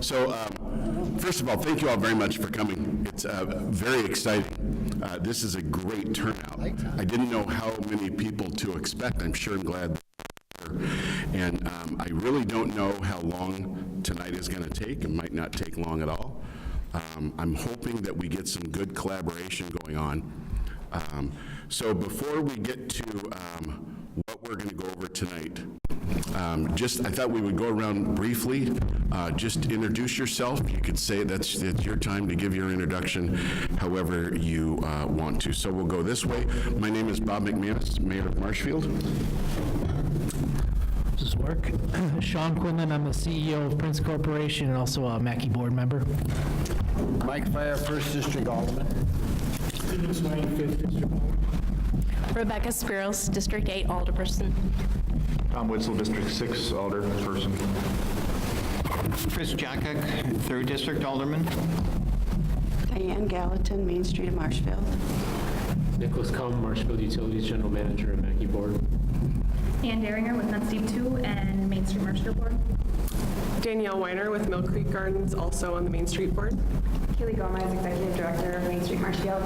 First of all, thank you all very much for coming. It's very exciting. This is a great turnout. I didn't know how many people to expect. I'm sure I'm glad. And I really don't know how long tonight is going to take. It might not take long at all. I'm hoping that we get some good collaboration going on. So before we get to what we're going to go over tonight, I thought we would go around briefly. Just introduce yourself. You could say it's your time to give your introduction however you want to. So we'll go this way. My name is Bob McManus, Mayor of Marshfield. Does this work? Sean Quinlan, I'm the CEO of Prince Corporation and also a Mackey board member. Mike Fire, 1st District Alderman. Stephen Swain, 5th District Alderman. Rebecca Spiros, District 8 Alderperson. Tom Witzel, District 6 Alderperson. Chris Jackek, 3rd District Alderman. Diane Gallatin, Main Street of Marshfield. Nicholas Cullen, Marshfield Utilities General Manager and Mackey Board. Ann Daringer with Medsteve 2 and Main Street Marshfield Board. Danielle Weiner with Mill Creek Gardens, also on the Main Street Board. Keely Gomez, Executive Director of Main Street Marshfield.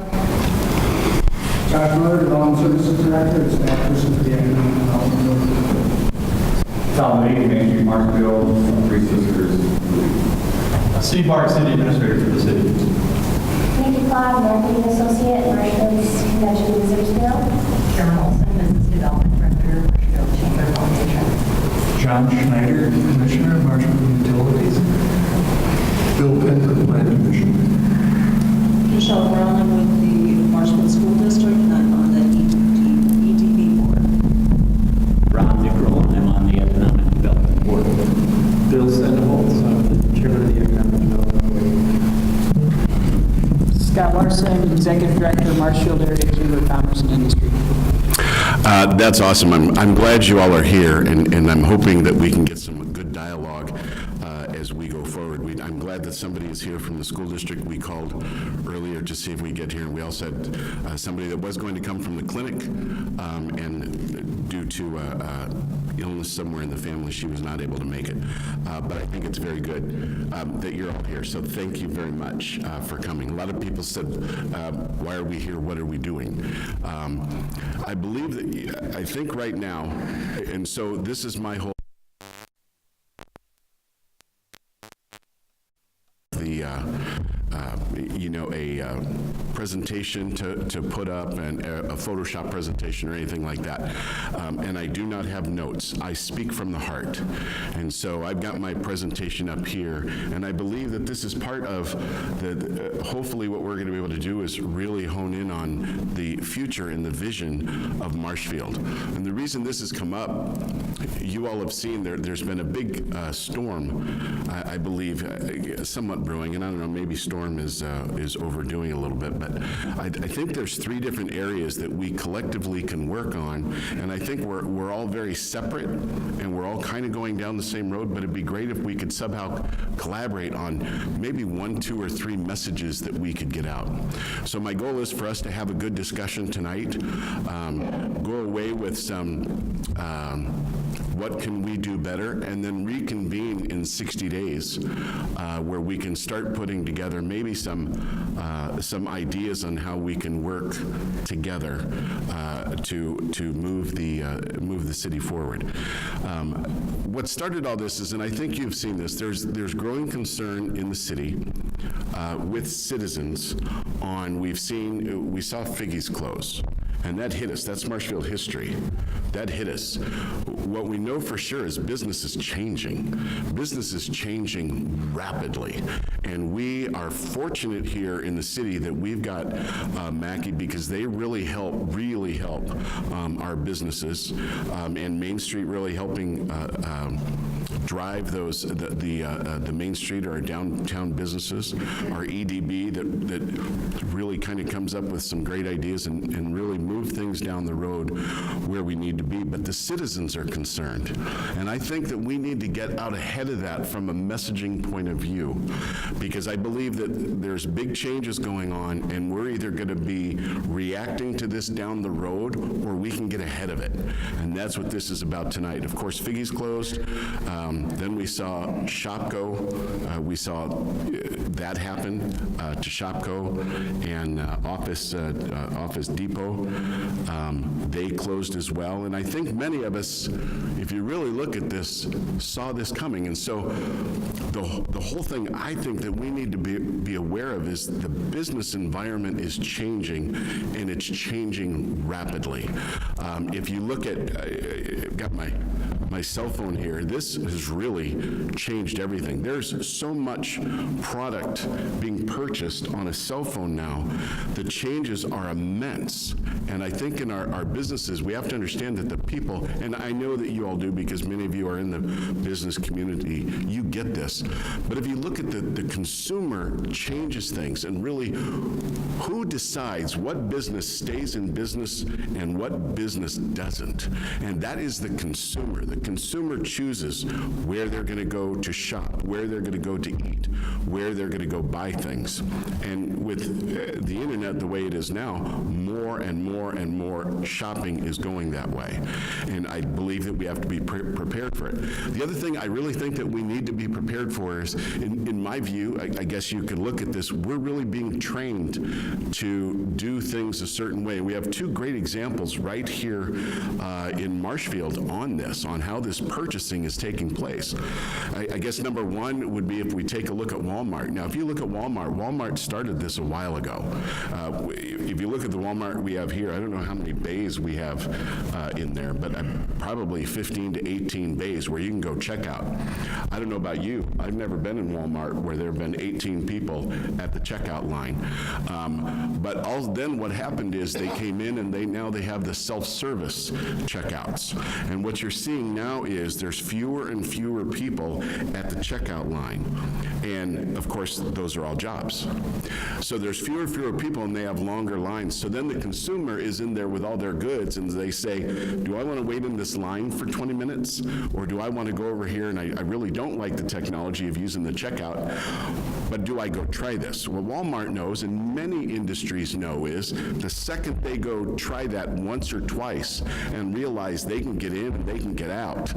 Josh Miller, Development Services Director, and staff person for the Economic Development. Tom Lee, Main Street Marshfield, 3 Sisters. Steve Barr, City Administrator for the city. Nikki Cloud, Marketing Associate, Marshfield's Convention and Visitors Bureau. Karen Olson, Business Development Director, Marshfield Chamber Foundation. John Schneider, Commissioner, Marshfield Utilities. Bill Penton, Planning Commission. Michelle Brown with the Marshfield School District, and I'm on the EDB Board. Ron DeGroll, I'm on the Economic Development Board. Bill Sandoval, I'm the Chairman of the Economic Development Board. Scott Larson, Executive Director of Marshfield Area Chamber of Commerce and Industry. That's awesome. I'm glad you all are here, and I'm hoping that we can get some good dialogue as we go forward. I'm glad that somebody is here from the school district. We called earlier to see if we get here, and we also had somebody that was going to come from the clinic, and due to illness somewhere in the family, she was not able to make it. But I think it's very good that you're all here, so thank you very much for coming. A lot of people said, why are we here? What are we doing? I believe that, I think right now, and so this is my whole a presentation to put up and a Photoshop presentation or anything like that. And I do not have notes. I speak from the heart. And so I've got my presentation up here, and I believe that this is part of hopefully what we're going to be able to do is really hone in on the future and the vision of Marshfield. And the reason this has come up, you all have seen there's been a big storm, I believe, somewhat brewing, and I don't know, maybe storm is overdoing a little bit, but I think there's 3 different areas that we collectively can work on, and I think we're all very separate, and we're all kind of going down the same road, but it'd be great if we could somehow collaborate on maybe 1, 2, or 3 messages that we could get out. So my goal is for us to have a good discussion tonight, go away with some what can we do better, and then reconvene in 60 days where we can start putting together maybe some ideas on how we can work together to move the city forward. What started all this is, and I think you've seen this, there's growing concern in the city with citizens on, we saw Figgy's close. And that hit us. That's Marshfield history. That hit us. What we know for sure is business is changing. Business is changing rapidly. And we are fortunate here in the city that we've got Mackey, because they really help our businesses. And Main Street really helping drive those, the Main Street or our downtown businesses. Our EDB that really kind of comes up with some great ideas and really move things down the road where we need to be, but the citizens are concerned. And I think that we need to get out ahead of that from a messaging point of view, because I believe that there's big changes going on, and we're either going to be reacting to this down the road, or we can get ahead of it. And that's what this is about tonight. Of course, Figgy's closed. Then we saw Shopko. We saw that happen to Shopko and Office Depot. They closed as well. And I think many of us, if you really look at this, saw this coming. And so the whole thing I think that we need to be aware of is the business environment is changing, and it's changing rapidly. If you look at, I've got my cell phone here, this has really changed everything. There's so much product being purchased on a cell phone now. The changes are immense. And I think in our businesses, we have to understand that the people, and I know that you all do because many of you are in the business community, you get this. But if you look at the consumer changes things, and really who decides what business stays in business and what business doesn't? And that is the consumer. The consumer chooses where they're going to go to shop, where they're going to go to eat, where they're going to go buy things. And with the internet the way it is now, more and more and more shopping is going that way. And I believe that we have to be prepared for it. The other thing I really think that we need to be prepared for is, in my view, I guess you could look at this, we're really being trained to do things a certain way. We have two great examples right here in Marshfield on this, on how this purchasing is taking place. I guess number one would be if we take a look at Walmart. Now, if you look at Walmart, Walmart started this a while ago. If you look at the Walmart we have here, I don't know how many bays we have in there, but probably 15 to 18 bays where you can go check out. I don't know about you. I've never been in Walmart where there have been 18 people at the checkout line. But then what happened is they came in and now they have the self-service checkouts. And what you're seeing now is there's fewer and fewer people at the checkout line. And of course, those are all jobs. So there's fewer and fewer people and they have longer lines. So then the consumer is in there with all their goods and they say, do I want to wait in this line for 20 minutes? Or do I want to go over here and I really don't like the technology of using the checkout, but do I go try this? What Walmart knows, and many industries know, is the second they go try that once or twice and realize they can get in and they can get out,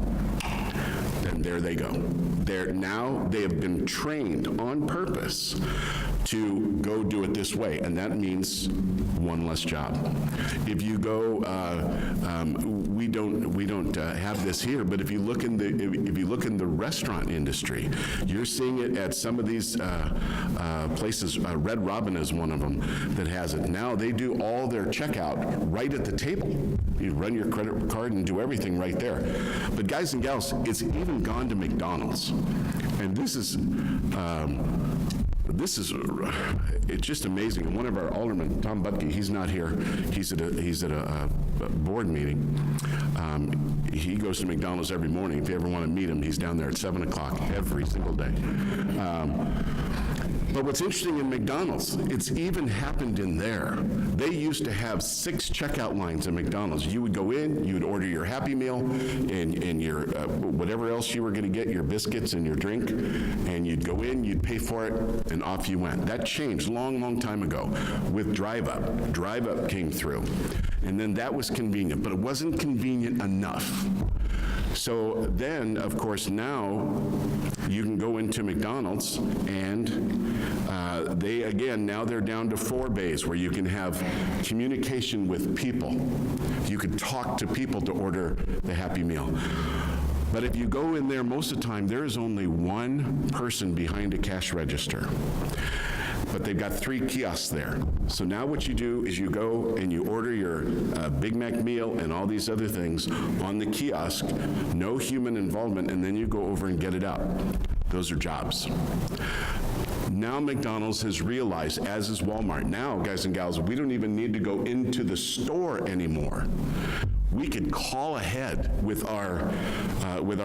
then there they go. Now they have been trained on purpose to go do it this way, and that means one less job. If you go, we don't have this here, but if you look in the restaurant industry, you're seeing it at some of these places. Red Robin is one of them that has it. Now they do all their checkout right at the table. You run your credit card and do everything right there. But guys and gals, it's even gone to McDonald's, and this is it's just amazing. And one of our aldermen, Tom Butke, he's not here. He's at a board meeting. He goes to McDonald's every morning. If you ever want to meet him, he's down there at 7 o'clock every single day. But what's interesting in McDonald's, it's even happened in there. They used to have 6 checkout lines at McDonald's. You would go in, you would order your Happy Meal and your whatever else you were going to get, your biscuits and your drink, and you'd go in, you'd pay for it, and off you went. That changed long time ago with Drive Up. Drive Up came through, and then that was convenient, but it wasn't convenient enough. So then, of course, now you can go into McDonald's and now they're down to 4 bays where you can have communication with people. You could talk to people to order the Happy Meal. But if you go in there, most of the time, there is only one person behind a cash register. But they've got 3 kiosks there. So now what you do is you go and you order your Big Mac meal and all these other things on the kiosk, no human involvement, and then you go over and get it out. Those are jobs. Now McDonald's has realized, as is Walmart, now, guys and gals, we don't even need to go into the store anymore. We could call ahead with our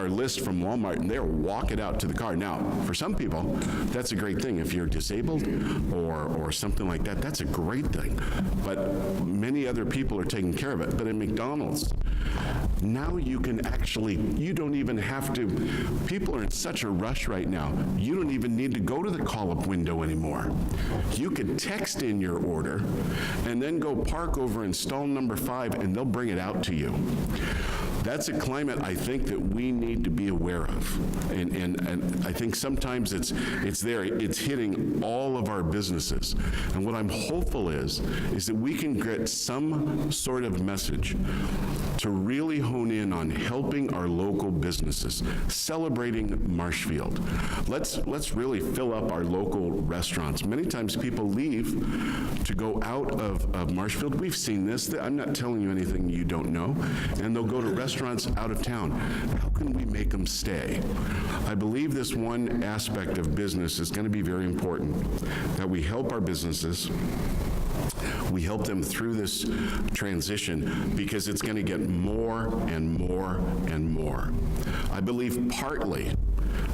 list from Walmart, and they'll walk it out to the car. Now, for some people, that's a great thing. If you're disabled or something like that, that's a great thing. But many other people are taking care of it. But at McDonald's, now you can actually, you don't even have to, people are in such a rush right now, you don't even need to go to the call-up window anymore. You could text in your order and then go park over in stall number 5, and they'll bring it out to you. That's a climate I think that we need to be aware of. And I think sometimes it's there, it's hitting all of our businesses. And what I'm hopeful is that we can get some sort of message to really hone in on helping our local businesses, celebrating Marshfield. Let's really fill up our local restaurants. Many times people leave to go out of Marshfield. We've seen this. I'm not telling you anything you don't know. And they'll go to restaurants out of town. How can we make them stay? I believe this one aspect of business is going to be very important, that we help our businesses. We help them through this transition because it's going to get more and more and more. I believe partly,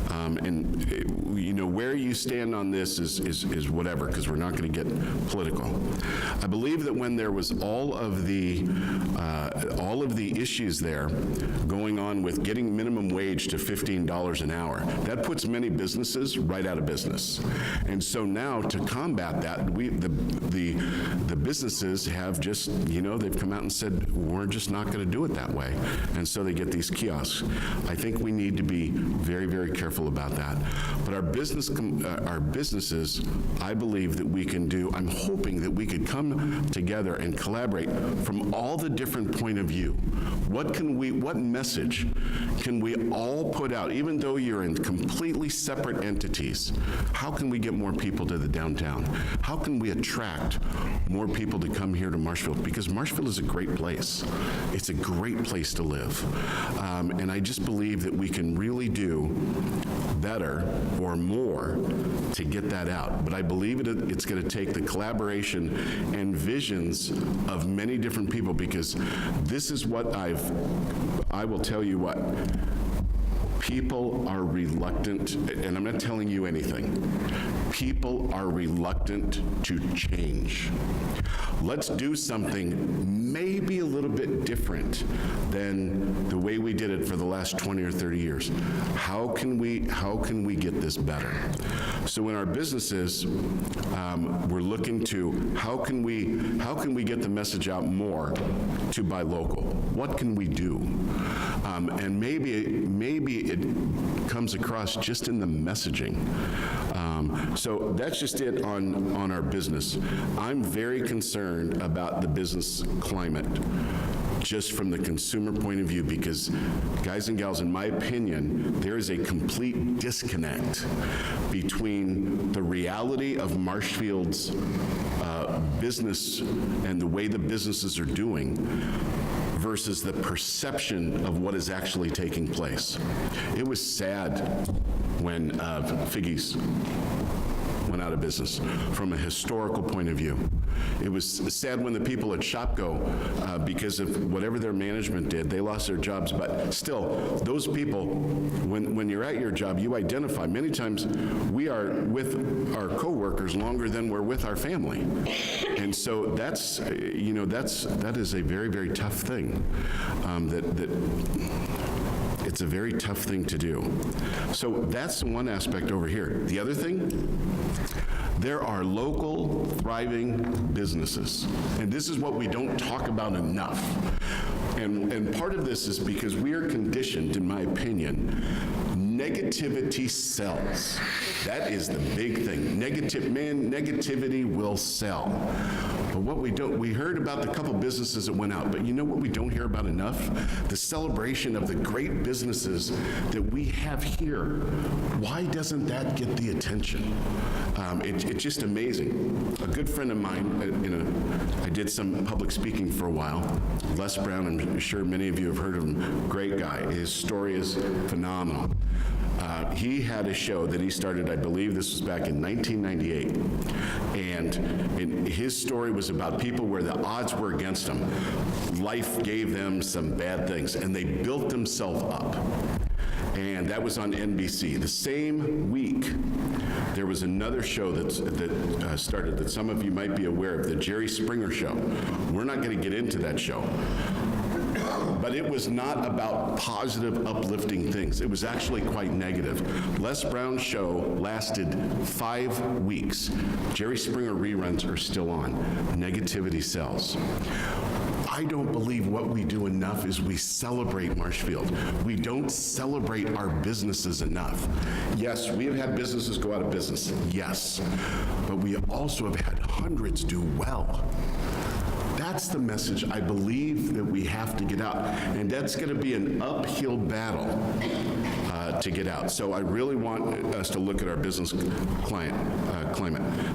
and you know, where you stand on this is whatever, because we're not going to get political. I believe that when there was all of the issues there going on with getting minimum wage to $15 an hour, that puts many businesses right out of business. And so now to combat that, the businesses have just, you know, they've come out and said, we're just not going to do it that way. And so they get these kiosks. I think we need to be very, very careful about that. But our businesses, I believe that we can do, I'm hoping that we could come together and collaborate from all the different point of view. What message can we all put out, even though you're in completely separate entities? How can we get more people to the downtown? How can we attract more people to come here to Marshfield? Because Marshfield is a great place. It's a great place to live. And I just believe that we can really do better or more to get that out. But I believe it's going to take the collaboration and visions of many different people, because this is what I will tell you what, people are reluctant, and I'm not telling you anything, people are reluctant to change. Let's do something maybe a little bit different than the way we did it for the last 20 or 30 years. How can we get this better? So in our businesses, we're looking to how can we get the message out more to buy local? What can we do? And maybe it comes across just in the messaging. So that's just it on our business. I'm very concerned about the business climate just from the consumer point of view, because, guys and gals, in my opinion, there is a complete disconnect between the reality of Marshfield's business and the way the businesses are doing versus the perception of what is actually taking place. It was sad when Figgy's went out of business from a historical point of view. It was sad when the people at Shopko, because of whatever their management did, they lost their jobs. But still, those people, when you're at your job, you identify. Many times we are with our coworkers longer than we're with our family. And so that's, you know, that is a very, very tough thing. It's a very tough thing to do. So that's one aspect over here. The other thing, there are local, thriving businesses. And this is what we don't talk about enough. And part of this is because we are conditioned, in my opinion, negativity sells. That is the big thing. Negativity will sell. But what we heard about the couple businesses that went out, but you know what we don't hear about enough? The celebration of the great businesses that we have here. Why doesn't that get the attention? It's just amazing. A good friend of mine, I did some public speaking for a while. Les Brown, I'm sure many of you have heard of him. Great guy. His story is phenomenal. He had a show that he started, I believe this was back in 1998, and his story was about people where the odds were against them. Life gave them some bad things, and they built themselves up. And that was on NBC. The same week, there was another show that started that some of you might be aware of, the Jerry Springer Show. We're not going to get into that show. But it was not about positive, uplifting things. It was actually quite negative. Les Brown's show lasted 5 weeks. Jerry Springer reruns are still on. Negativity sells. I don't believe what we do enough is we celebrate Marshfield. We don't celebrate our businesses enough. Yes, we have had businesses go out of business, yes, but we also have had hundreds do well. That's the message I believe that we have to get out, and that's going to be an uphill battle to get out. So I really want us to look at our business climate.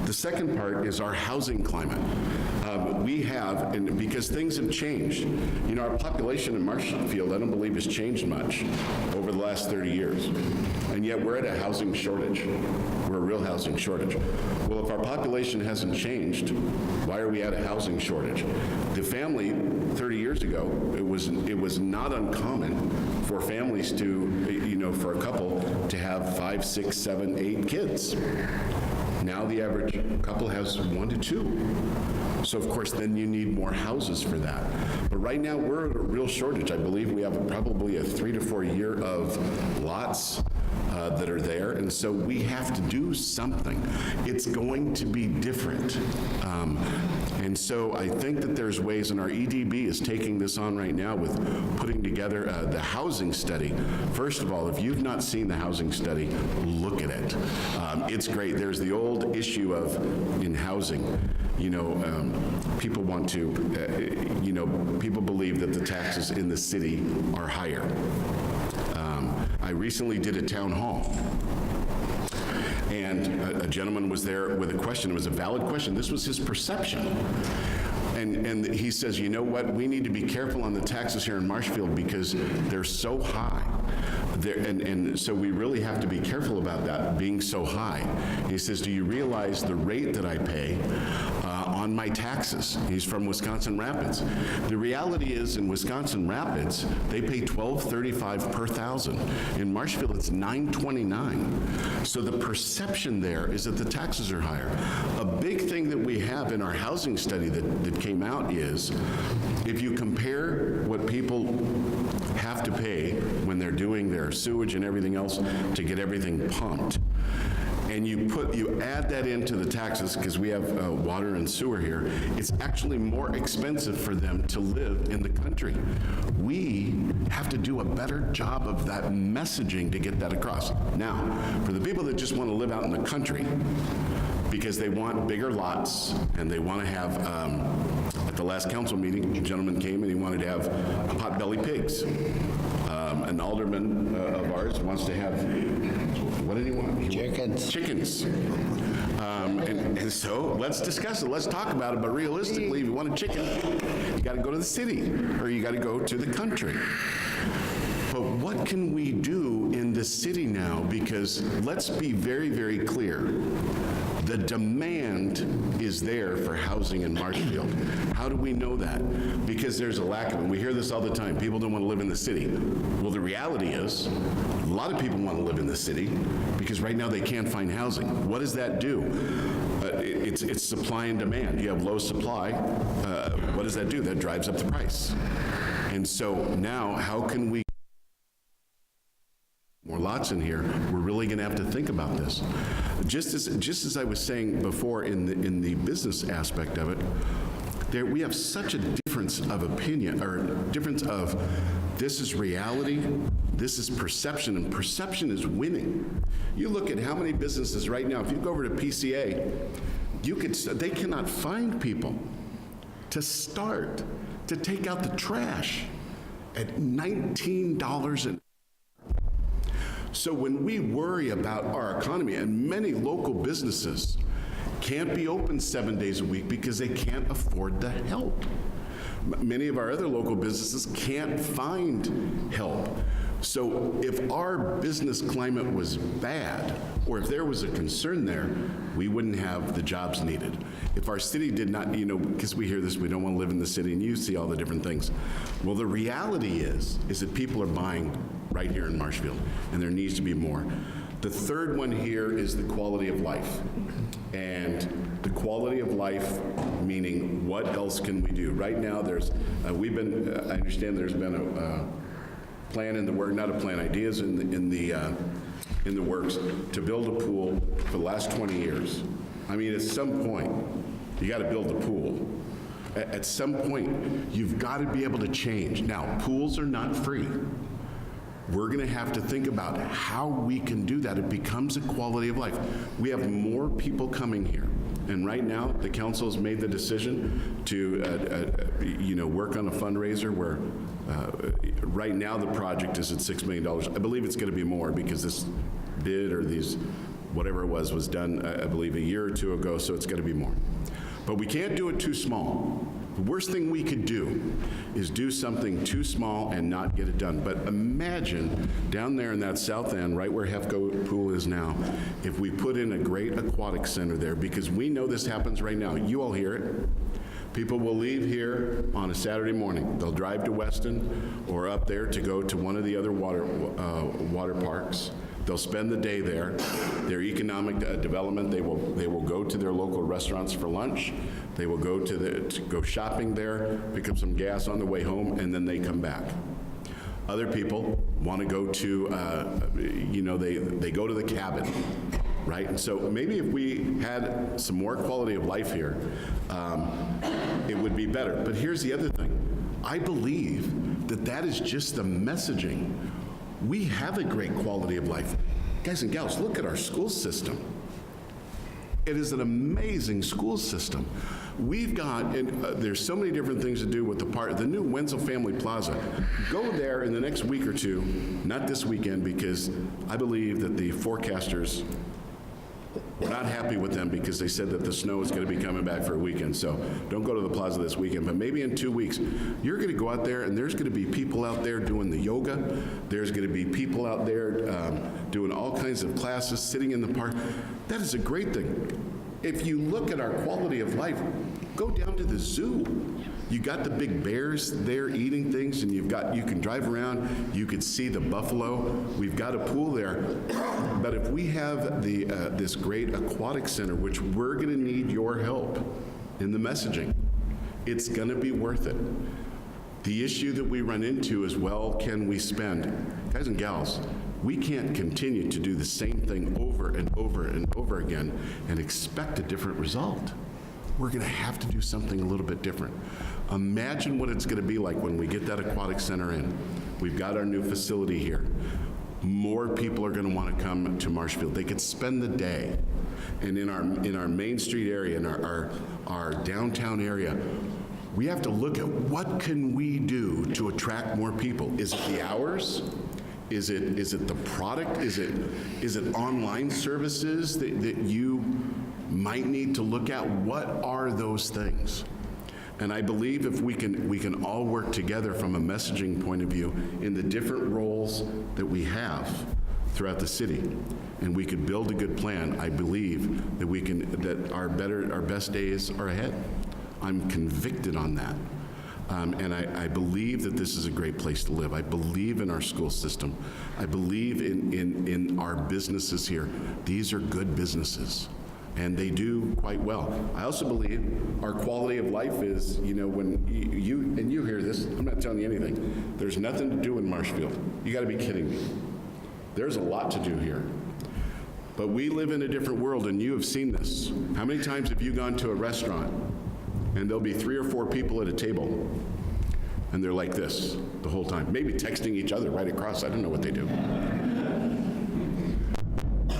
The second part is our housing climate. We have, and because things have changed, you know, our population in Marshfield, I don't believe has changed much over the last 30 years, and yet we're at a housing shortage. We're a real housing shortage. Well, if our population hasn't changed, why are we at a housing shortage? The family, 30 years ago, it was not uncommon for families to, you know, for a couple to have 5, 6, 7, 8 kids. Now the average couple has 1 to 2. So of course, then you need more houses for that. But right now, we're at a real shortage. I believe we have probably a 3 to 4 year of lots that are there, and so we have to do something. It's going to be different. And so I think that there's ways, and our EDB is taking this on right now with putting together the housing study. First of all, if you've not seen the housing study, look at it. It's great. There's the old issue of, in housing, you know, people want to, you know, people believe that the taxes in the city are higher. I recently did a town hall, and a gentleman was there with a question. It was a valid question. This was his perception. And he says, you know what, we need to be careful on the taxes here in Marshfield because they're so high. And so we really have to be careful about that being so high. He says, do you realize the rate that I pay on my taxes? He's from Wisconsin Rapids. The reality is in Wisconsin Rapids, they pay $12.35 per thousand. In Marshfield, it's $9.29. So the perception there is that the taxes are higher. A big thing that we have in our housing study that came out is if you compare what people have to pay when they're doing their sewage and everything else to get everything pumped, and you add that into the taxes, because we have water and sewer here, it's actually more expensive for them to live in the country. We have to do a better job of that messaging to get that across. Now, for the people that just want to live out in the country, because they want bigger lots, and they want to have, at the last council meeting, a gentleman came and he wanted to have potbelly pigs. An alderman of ours wants to have, what did he want? Chickens. And so let's discuss it, let's talk about it, but realistically, if you want a chicken, you got to go to the city, or you got to go to the country. But what can we do in the city now? Because let's be very, very clear. The demand is there for housing in Marshfield. How do we know that? Because there's a lack of it. We hear this all the time. People don't want to live in the city. Well, the reality is a lot of people want to live in the city because right now they can't find housing. What does that do? It's supply and demand. You have low supply. What does that do? That drives up the price. And so now, how can we more lots in here? We're really going to have to think about this. Just as I was saying before in the business aspect of it, we have such a difference of opinion, or difference of this is reality, this is perception, and perception is winning. You look at how many businesses right now, if you go over to PCA, they cannot find people to start to take out the trash at $19 an. So when we worry about our economy, and many local businesses can't be open 7 days a week because they can't afford the help. Many of our other local businesses can't find help. So if our business climate was bad, or if there was a concern there, we wouldn't have the jobs needed. If our city did not, because we hear this, we don't want to live in the city, and you see all the different things. Well, the reality is that people are buying right here in Marshfield, and there needs to be more. The third one here is the quality of life. And the quality of life, meaning what else can we do? Right now, I understand there's been a plan in the work, not a plan, ideas in the works to build a pool for the last 20 years. I mean, at some point, you got to build the pool. At some point, you've got to be able to change. Now, pools are not free. We're going to have to think about how we can do that. It becomes a quality of life. We have more people coming here. And right now, the council has made the decision to, work on a fundraiser where right now the project is at $6 million. I believe it's going to be more because this bid or these, whatever it was done, I believe, a year or two ago, so it's going to be more. But we can't do it too small. The worst thing we could do is do something too small and not get it done. But imagine down there in that south end, right where Hefco Pool is now, if we put in a great aquatic center there, because we know this happens right now. You all hear it. People will leave here on a Saturday morning. They'll drive to Weston or up there to go to one of the other water parks. They'll spend the day there. Their economic development, they will go to their local restaurants for lunch. They will go to go shopping there, pick up some gas on the way home, and then they come back. Other people want to go to, they go to the cabin, right? And so maybe if we had some more quality of life here, it would be better. But here's the other thing. I believe that is just the messaging. We have a great quality of life. Guys and gals, look at our school system. It is an amazing school system. We've got, there's so many different things to do with the new Wenzel Family Plaza. Go there in the next week or two, not this weekend, because I believe that the forecasters were not happy with them because they said that the snow is going to be coming back for a weekend. So don't go to the plaza this weekend, but maybe in 2 weeks, you're going to go out there and there's going to be people out there doing the yoga. There's going to be people out there doing all kinds of classes, sitting in the park. That is a great thing. If you look at our quality of life, go down to the zoo. You got the big bears there eating things, and you can drive around, you could see the buffalo. We've got a pool there. But if we have this great aquatic center, which we're going to need your help in the messaging, it's going to be worth it. The issue that we run into is, well, can we spend? Guys and gals, we can't continue to do the same thing over and over and over again and expect a different result. We're going to have to do something a little bit different. Imagine what it's going to be like when we get that aquatic center in. We've got our new facility here. More people are going to want to come to Marshfield. They could spend the day. And in our Main Street area, in our downtown area, we have to look at what can we do to attract more people. Is it the hours? Is it the product? Is it online services that you might need to look at? What are those things? And I believe if we can all work together from a messaging point of view in the different roles that we have throughout the city, and we could build a good plan, I believe that our best days are ahead. I'm convicted on that. And I believe that this is a great place to live. I believe in our school system. I believe in our businesses here. These are good businesses, and they do quite well. I also believe our quality of life is, when you hear this, I'm not telling you anything. There's nothing to do in Marshfield. You got to be kidding me. There's a lot to do here. But we live in a different world, and you have seen this. How many times have you gone to a restaurant and there'll be 3 or 4 people at a table, and they're like this the whole time, maybe texting each other right across. I don't know what they do.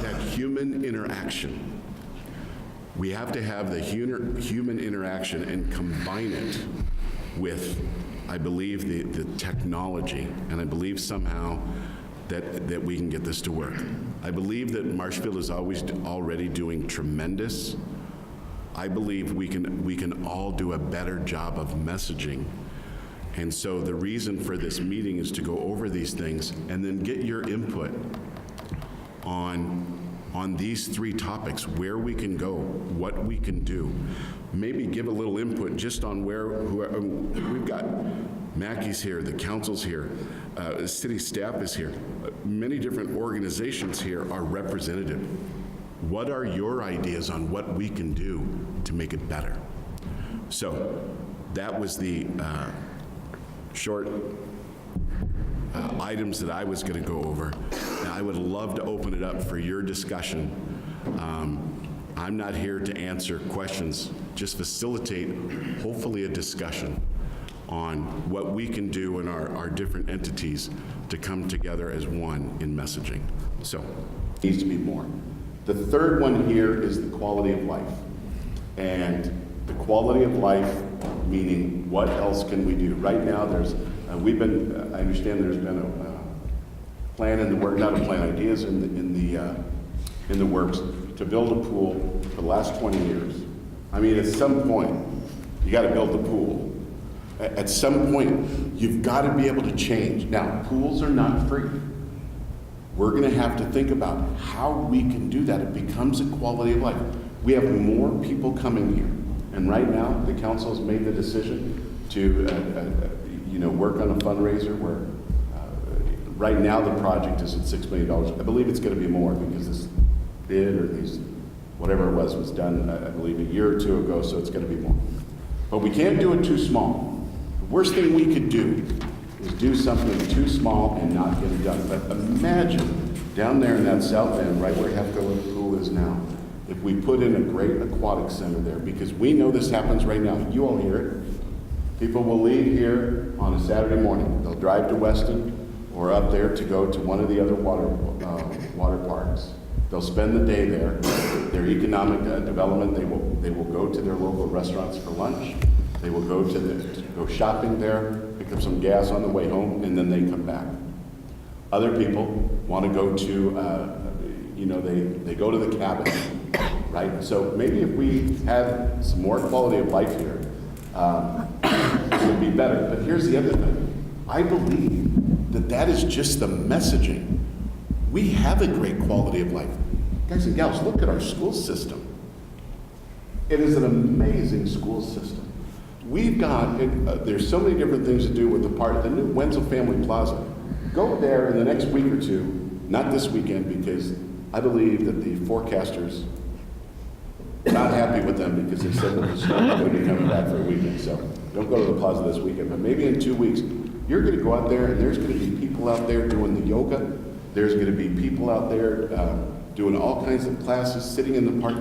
That human interaction. We have to have the human interaction and combine it with, I believe, the technology, and I believe somehow that we can get this to work. I believe that Marshfield is already doing tremendous. I believe we can all do a better job of messaging. And so the reason for this meeting is to go over these things and then get your input on these 3 topics, where we can go, what we can do. Maybe give a little input just on we've got Mackey's here, the council's here, the city staff is here. Many different organizations here are representative. What are your ideas on what we can do to make it better? So that was the short items that I was going to go over. Now, I would love to open it up for your discussion. I'm not here to answer questions just facilitate, hopefully, a discussion on what we can do in our different entities to come together as one in messaging. So, needs to be more. The third one here is the quality of life. And the quality of life, meaning what else can we do? Right now, there's, I understand there's been a plan in the work, not a plan, ideas in the works to build a pool for the last 20 years. I mean, at some point, you got to build the pool. At some point, you've got to be able to change. Now, pools are not free. We're going to have to think about how we can do that. It becomes a quality of life. We have more people coming here. And right now, the council has made the decision to work on a fundraiser where right now the project is at $6 million. I believe it's going to be more because this bid or these, whatever it was done, I believe, a year or two ago, so it's going to be more. But we can't do it too small. The worst thing we could do is do something too small and not get it done. But imagine down there in that south end, right where Hefco Pool is now, if we put in a great aquatic center there, because we know this happens right now. You all hear it. People will leave here on a Saturday morning. They'll drive to Weston or up there to go to one of the other water parks. They'll spend the day there. Their economic development, they will go to their local restaurants for lunch. They will go shopping there, pick up some gas on the way home, and then they come back. Other people want to go to, they go to the cabin, right? So maybe if we had some more quality of life here, it would be better. But here's the other thing. I believe that is just the messaging. We have a great quality of life. Guys and gals, look at our school system. It is an amazing school system. We've got, there's so many different things to do with the new Wenzel Family Plaza. Go there in the next week or two, not this weekend, because I believe that the forecasters are not happy with them because they said that the storm is going to be coming back for a weekend. So don't go to the plaza this weekend, but maybe in 2 weeks, you're going to go out there and there's going to be people out there doing the yoga. There's going to be people out there doing all kinds of classes, sitting in the park.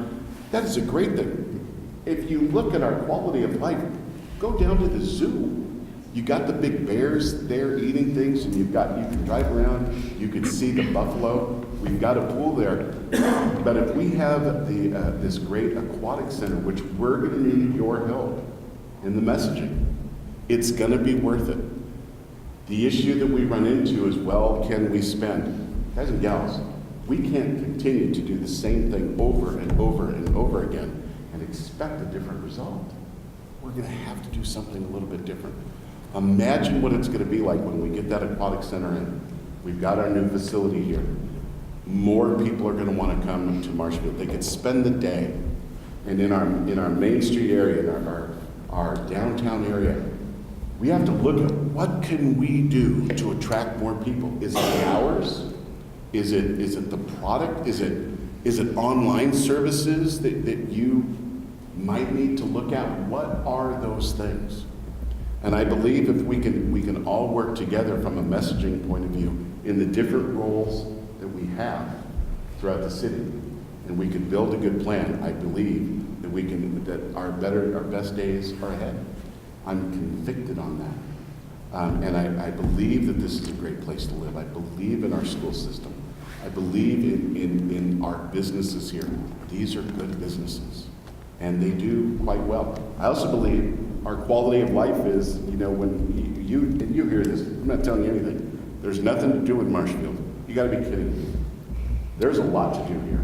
That is a great thing. If you look at our quality of life, go down to the zoo. You got the big bears there eating things, and you can drive around, you can see the buffalo. We've got a pool there. But if we have this great aquatic center, which we're going to need your help in the messaging, it's going to be worth it. The issue that we run into is, well, can we spend? Guys and gals, we can't continue to do the same thing over and over and over again and expect a different result. We're going to have to do something a little bit different. Imagine what it's going to be like when we get that aquatic center in. We've got our new facility here. More people are going to want to come to Marshfield. They could spend the day. And in our Main Street area, in our downtown area, we have to look at what can we do to attract more people. Is it the hours? Is it the product? Is it online services that you might need to look at? What are those things? And I believe if we can all work together from a messaging point of view in the different roles that we have throughout the city, and we can build a good plan, I believe that our best days are ahead. I'm convicted on that. And I believe that this is a great place to live. I believe in our school system. I believe in our businesses here. These are good businesses, and they do quite well. I also believe our quality of life is, when you hear this, I'm not telling you anything. There's nothing to do with Marshfield. You got to be kidding me. There's a lot to do here.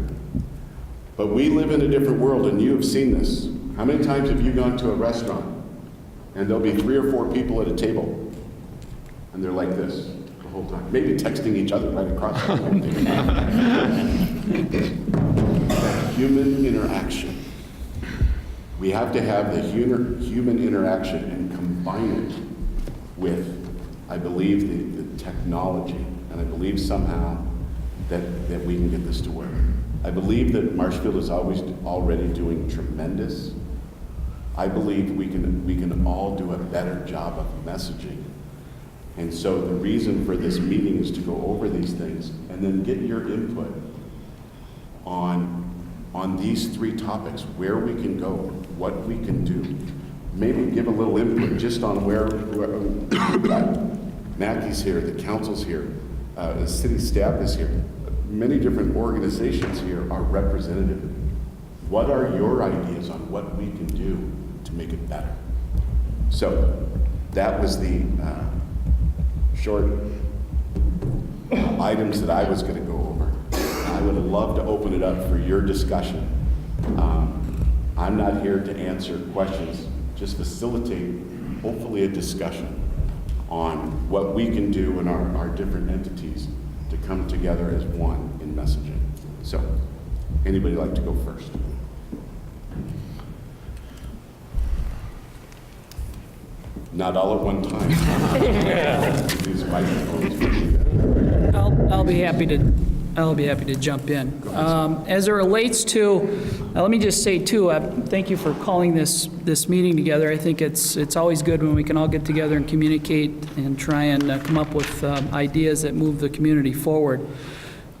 But we live in a different world, and you have seen this. How many times have you gone to a restaurant, and there'll be 3 or 4 people at a table, and they're like this the whole time, maybe texting each other right across the whole thing. That human interaction. We have to have the human interaction and combine it with, I believe, the technology, and I believe somehow that we can get this to work. I believe that Marshfield is already doing tremendous. I believe we can all do a better job of messaging. And so the reason for this meeting is to go over these things and then get your input on on these 3 topics, where we can go, what we can do. Maybe give a little input just on where Mackey's here, the council's here, the city staff is here. Many different organizations here are representative. What are your ideas on what we can do to make it better? So that was the short items that I was going to go over. I would love to open it up for your discussion. I'm not here to answer questions, just facilitate, hopefully, a discussion on what we can do in our different entities to come together as one in messaging. So, anybody like to go first? Not all at one time. These microphones. I'll be happy to jump in. As it relates to, let me just say too, thank you for calling this meeting together. I think it's always good when we can all get together and communicate and try and come up with ideas that move the community forward.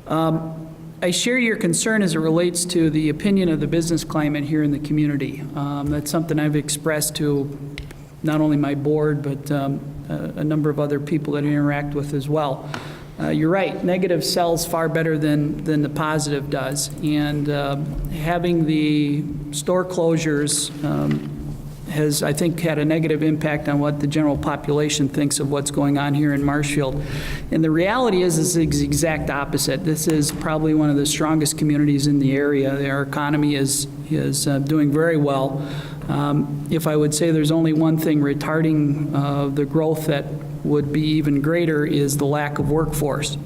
I share your concern as it relates to the opinion of the business climate here in the community. That's something I've expressed to not only my board, but a number of other people that I interact with as well. You're right, negative sells far better than the positive does. And having the store closures has, I think, had a negative impact on what the general population thinks of what's going on here in Marshfield. And the reality is the exact opposite. This is probably one of the strongest communities in the area. Our economy is doing very well. If I would say there's only one thing retarding the growth that would be even greater is the lack of workforce.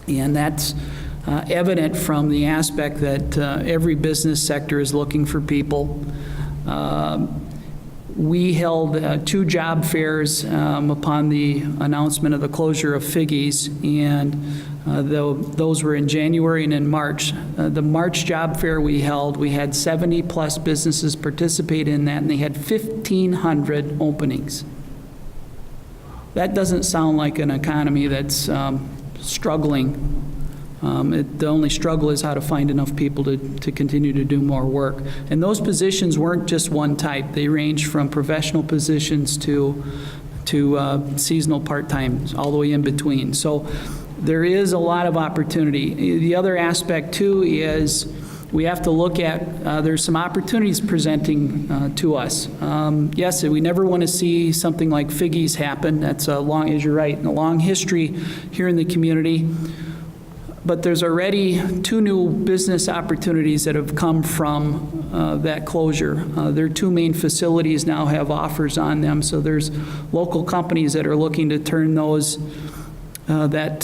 And that's evident from the aspect that every business sector is looking for people. We held 2 job fairs upon the announcement of the closure of Figgy's, and those were in January and in March. The March job fair we held, we had 70-plus businesses participate in that, and they had 1,500 openings. That doesn't sound like an economy that's struggling. The only struggle is how to find enough people to continue to do more work. And those positions weren't just one type. They ranged from professional positions to seasonal part-time, all the way in between. So there is a lot of opportunity. The other aspect, too, is we have to look at, there's some opportunities presenting to us. Yes, we never want to see something like Figgy's happen. That's a long, as you're right, a long history here in the community. But there's already 2 new business opportunities that have come from that closure. Their 2 main facilities now have offers on them, so there's local companies that are looking to turn those that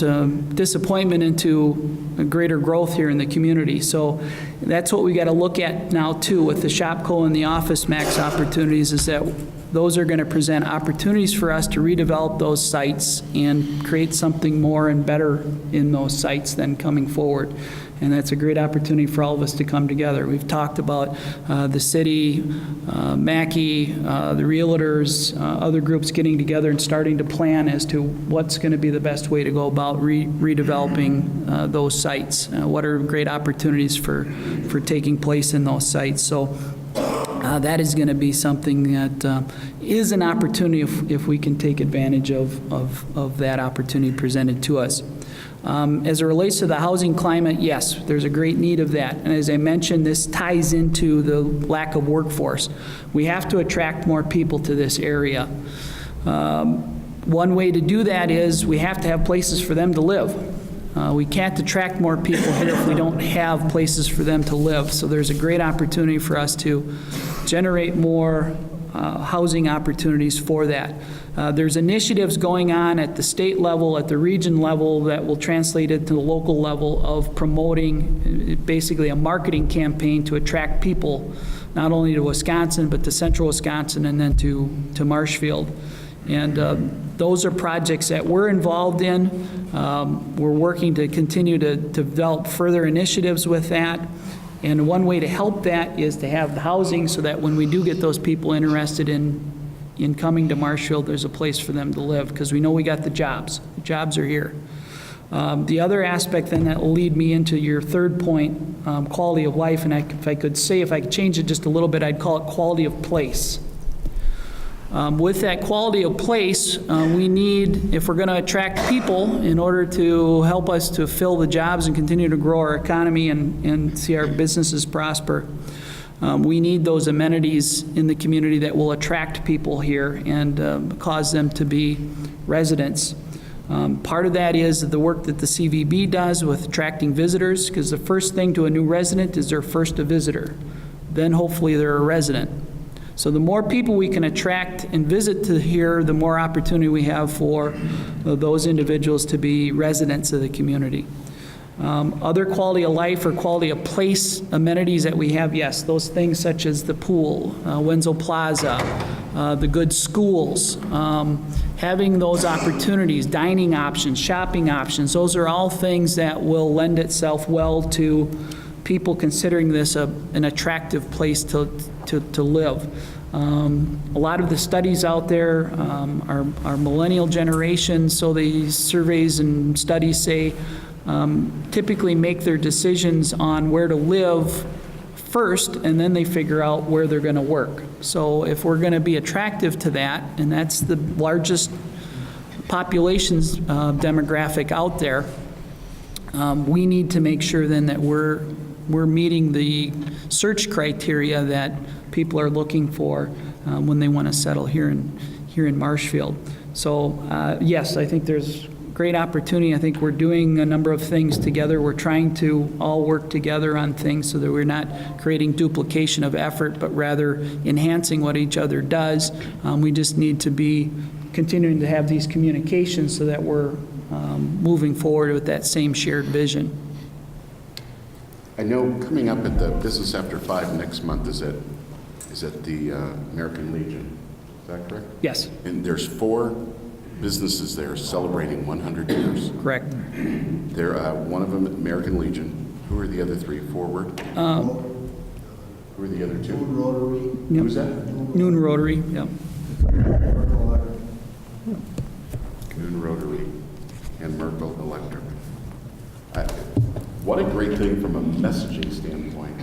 disappointment into a greater growth here in the community. So that's what we got to look at now too with the Shopco and the Office Max opportunities, is that those are going to present opportunities for us to redevelop those sites and create something more and better in those sites than coming forward. And that's a great opportunity for all of us to come together. We've talked about the city, Mackey, the realtors, other groups getting together and starting to plan as to what's going to be the best way to go about redeveloping those sites. What are great opportunities for taking place in those sites. So that is going to be something that is an opportunity if we can take advantage of that opportunity presented to us. As it relates to the housing climate, yes, there's a great need of that. And as I mentioned, this ties into the lack of workforce. We have to attract more people to this area. One way to do that is we have to have places for them to live. We can't attract more people here if we don't have places for them to live. So there's a great opportunity for us to generate more housing opportunities for that. There's initiatives going on at the state level, at the region level, that will translate into the local level of promoting basically a marketing campaign to attract people, not only to Wisconsin, but to central Wisconsin and then to Marshfield. And those are projects that we're involved in. We're working to continue to develop further initiatives with that. And one way to help that is to have the housing so that when we do get those people interested in coming to Marshfield, there's a place for them to live, because we know we got the jobs. The jobs are here. The other aspect then that will lead me into your third point, quality of life, and if I could change it just a little bit, I'd call it quality of place. With that quality of place, we need, if we're going to attract people in order to help us to fill the jobs and continue to grow our economy and see our businesses prosper, we need those amenities in the community that will attract people here and cause them to be residents. Part of that is the work that the CVB does with attracting visitors, because the first thing to a new resident is they're first a visitor. Then hopefully they're a resident. So the more people we can attract and visit to here, the more opportunity we have for those individuals to be residents of the community. Other quality of life or quality of place amenities that we have, yes, those things such as the pool, Wenzel Plaza, the good schools, having those opportunities, dining options, shopping options, those are all things that will lend itself well to people considering this an attractive place to live. A lot of the studies out there are millennial generation, so the surveys and studies say typically make their decisions on where to live first, and then they figure out where they're going to work. So if we're going to be attractive to that, and that's the largest population's demographic out there, we need to make sure then that we're meeting the search criteria that people are looking for when they want to settle here in Marshfield. So yes, I think there's great opportunity. I think we're doing a number of things together. We're trying to all work together on things so that we're not creating duplication of effort, but rather enhancing what each other does. We just need to be continuing to have these communications so that we're moving forward with that same shared vision. I know coming up at the Business After 5 next month is at the American Legion. Is that correct? Yes. And there's 4 businesses there celebrating 100 years. Correct. They're one of them American Legion. Who are the other 3? Forward. Who are the other 2? Noon Rotary. Yep. Who's that? Noon Rotary. Yep. Noon Rotary and Merkel Electric. What a great thing from a messaging standpoint.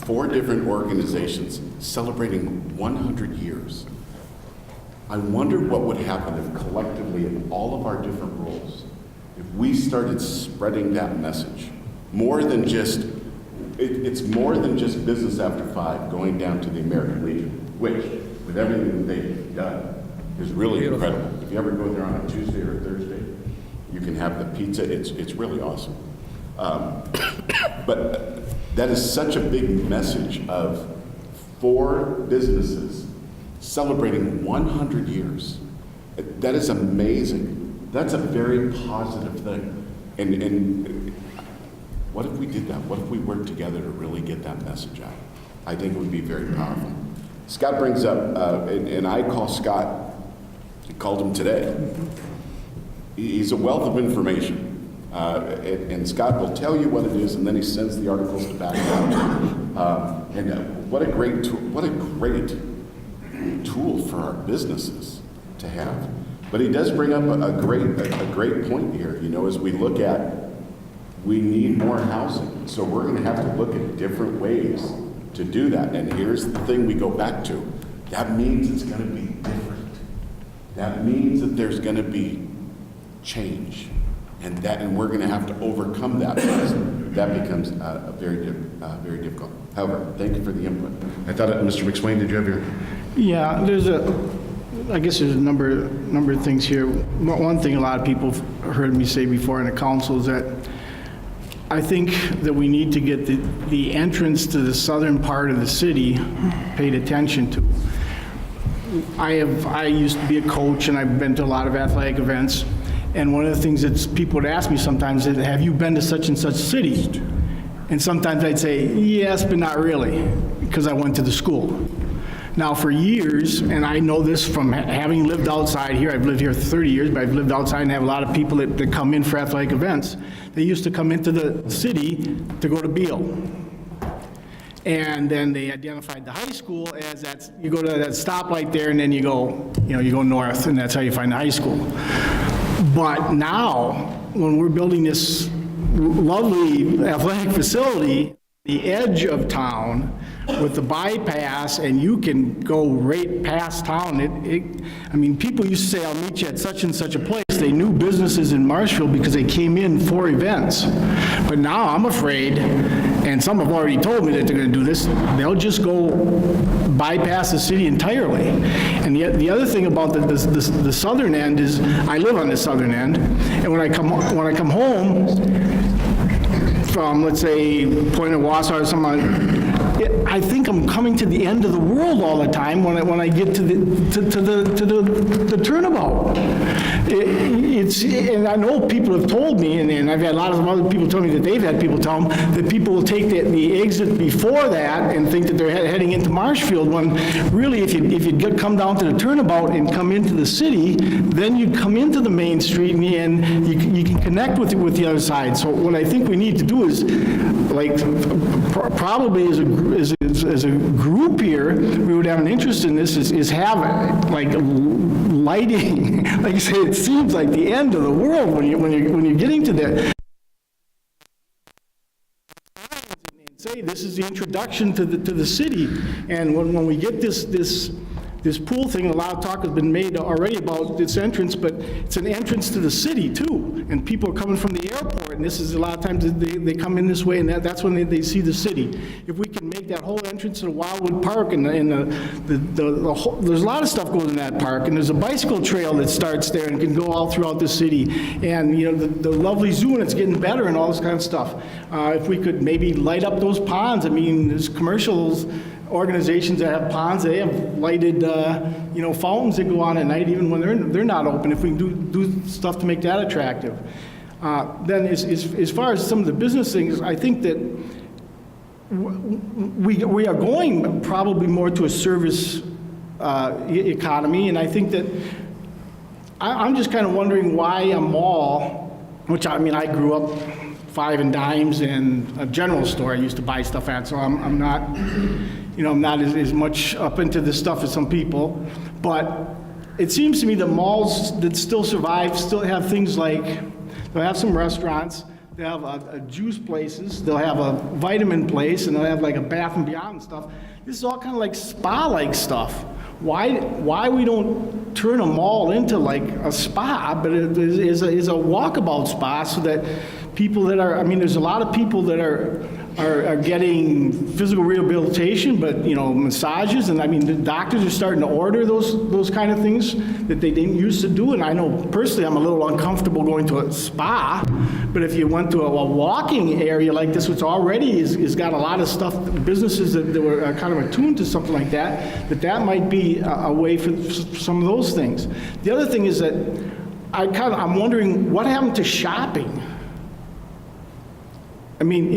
4 different organizations celebrating 100 years. I wonder what would happen if collectively in all of our different roles, if we started spreading that message, more than just, it's more than just Business After 5 going down to the American Legion, which, with everything that they've done, is really incredible. If you ever go there on a Tuesday or a Thursday, you can have the pizza. It's really awesome. But that is such a big message of 4 businesses celebrating 100 years. That is amazing. That's a very positive thing. And what if we did that? What if we worked together to really get that message out? I think it would be very powerful. Scott brings up, and I call Scott, I called him today. He's a wealth of information. And Scott will tell you what it is, and then he sends the articles to back it up. And what a great tool for our businesses to have. But he does bring up a great point here. You know, as we look at, we need more housing, so we're going to have to look at different ways to do that. And here's the thing we go back to: that means it's going to be different. That means that there's going to be change. And we're going to have to overcome that. That becomes very difficult. However, thank you for the input. I thought, Mr. McSwain, did you have your? Yeah, I guess there's a number of things here. One thing a lot of people have heard me say before in the council is that I think that we need to get the entrance to the southern part of the city paid attention to. I used to be a coach, and I've been to a lot of athletic events. And one of the things that people would ask me sometimes is, have you been to such and such city? And sometimes I'd say, yes, but not really, because I went to the school. Now for years, and I know this from having lived outside here, I've lived here 30 years, but I've lived outside and have a lot of people that come in for athletic events. They used to come into the city to go to Beale. And then they identified the high school as you go to that stoplight there, and then you go north, and that's how you find the high school. But now, when we're building this lovely athletic facility, the edge of town with the bypass, and you can go right past town. I mean, people used to say, I'll meet you at such and such a place. They knew businesses in Marshfield because they came in for events. But now I'm afraid, and some have already told me that they're going to do this, they'll just go bypass the city entirely. And yet the other thing about the southern end is, I live on the southern end, and when I come home from, let's say, Point of Wausau or something, I think I'm coming to the end of the world all the time when I get to the turnabout. And I know people have told me, and I've had a lot of other people tell me that they've had people tell them that people will take the exit before that and think that they're heading into Marshfield, when really if you come down to the turnabout and come into the city, then you come into the main street and you can connect with the other side. So what I think we need to do is, like, probably as a group here, we would have an interest in this, is have, like, lighting. Like I say, it seems like the end of the world when you're getting to that. Say this is the introduction to the city, and when we get this pool thing, a lot of talk has been made already about this entrance, but it's an entrance to the city too, and people are coming from the airport, and this is a lot of times they come in this way, and that's when they see the city. If we can make that whole entrance to the Wildwood Park, and the whole, there's a lot of stuff goes in that park, and there's a bicycle trail that starts there and can go all throughout the city, and you know the lovely zoo, and it's getting better and all this kind of stuff. If we could maybe light up those ponds, I mean, there's commercials, organizations that have ponds, they have lighted, fountains that go on at night, even when they're not open. If we can do stuff to make that attractive. Then as far as some of the business things, I think that we are going probably more to a service economy, and I think that I'm just kind of wondering why a mall, which I mean, I grew up five and dimes and a general store I used to buy stuff at, so I'm not, I'm not as much up into this stuff as some people, but it seems to me the malls that still survive still have things like, they'll have some restaurants, they'll have a juice places, they'll have a vitamin place, and they'll have like a Bath and Beyond and stuff. This is all kind of like spa-like stuff. Why we don't turn a mall into like a spa, but it is a walkabout spa, so that people that are, I mean, there's a lot of people that are getting physical rehabilitation, but massages, and I mean the doctors are starting to order those kind of things that they didn't used to do. And I know personally I'm a little uncomfortable going to a spa, but if you went to a walking area like this, which already is got a lot of stuff, businesses that were kind of attuned to something like that might be a way for some of those things. The other thing is that I'm wondering what happened to shopping. I mean,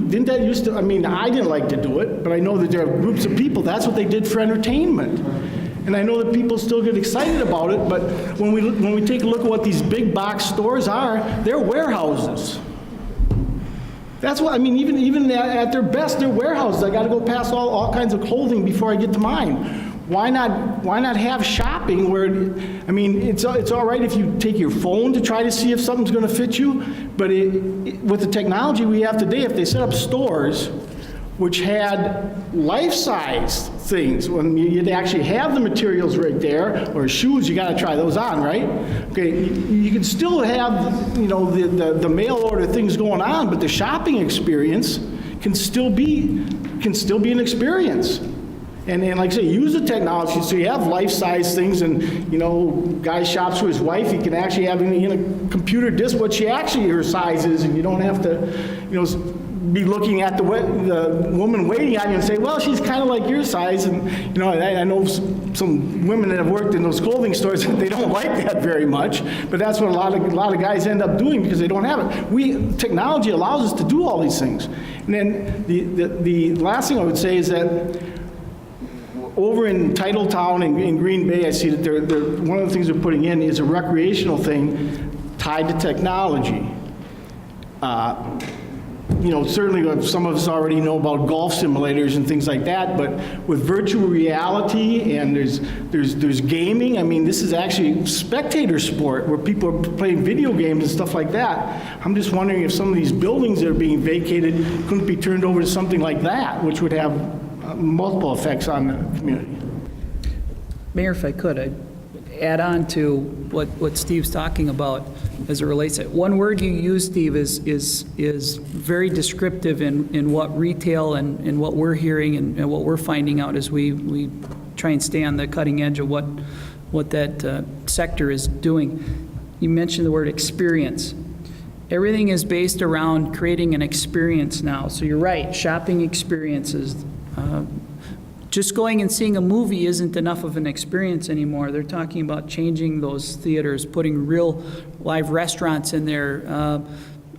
didn't that used to, I mean, I didn't like to do it, but I know that there are groups of people, that's what they did for entertainment. And I know that people still get excited about it, but when we take a look at what these big box stores are, they're warehouses. That's what, I mean, even at their best, they're warehouses. I gotta go past all kinds of clothing before I get to mine. Why not have shopping where, I mean, it's all right if you take your phone to try to see if something's going to fit you, but with the technology we have today, if they set up stores which had life-size things, when you'd actually have the materials right there, or shoes, you got to try those on, right? Okay, you can still have, the mail order things going on, but the shopping experience can still be an experience. And like I say, use the technology so you have life-size things, and guy shops for his wife, he can actually have in a computer disk what her size is, and you don't have to, be looking at the woman waiting on you and say, well, she's kind of like your size. And I know some women that have worked in those clothing stores, they don't like that very much, but that's what a lot of guys end up doing because they don't have it. Technology allows us to do all these things. And then the last thing I would say is that over in Titletown in Green Bay, I see that one of the things they're putting in is a recreational thing tied to technology. certainly some of us already know about golf simulators and things like that, but with virtual reality and there's gaming, I mean, this is actually spectator sport where people are playing video games and stuff like that. I'm just wondering if some of these buildings that are being vacated couldn't be turned over to something like that, which would have multiple effects on the community. Mayor, if I could, I'd add on to what Steve's talking about as it relates to, one word you use, Steve, is very descriptive in what retail and what we're hearing and what we're finding out as we try and stay on the cutting edge of what that sector is doing. You mentioned the word experience. Everything is based around creating an experience now. So you're right, shopping experiences. Just going and seeing a movie isn't enough of an experience anymore. They're talking about changing those theaters, putting real live restaurants in there,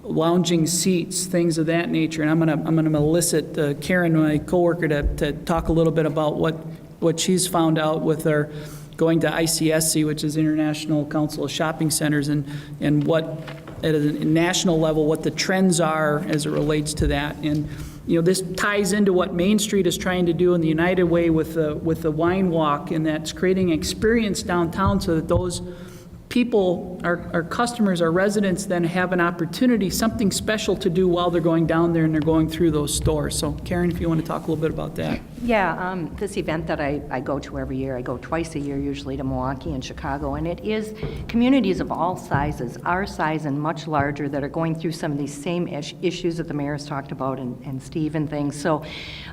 lounging seats, things of that nature. And I'm gonna elicit Karen, my coworker, to talk a little bit about what she's found out with our going to ICSC, which is International Council of Shopping Centers, and what at a national level what the trends are as it relates to that. And this ties into what Main Street is trying to do in the United Way with the wine walk, and that's creating experience downtown so that those people, our customers, our residents, then have an opportunity, something special to do while they're going down there and they're going through those stores. So Karen, if you want to talk a little bit about that. Yeah, this event that I go to every year, I go twice a year usually to Milwaukee and Chicago, and it is communities of all sizes, our size and much larger, that are going through some of these same issues that the mayor's talked about and Steve and things. So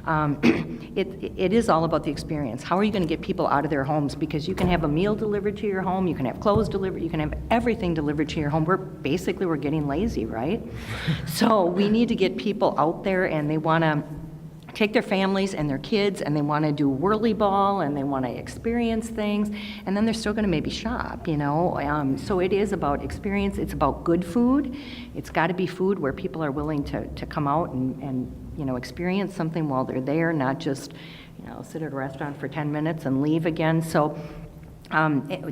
it is all about the experience. How are you going to get people out of their homes? Because you can have a meal delivered to your home, you can have clothes delivered, you can have everything delivered to your home. We're getting lazy, right? So we need to get people out there, and they want to take their families and their kids, and they want to do whirly ball, and they want to experience things, and then they're still going to maybe shop, so it is about experience. It's about good food. It's got to be food where people are willing to come out and experience something while they're there, not just sit at a restaurant for 10 minutes and leave again. So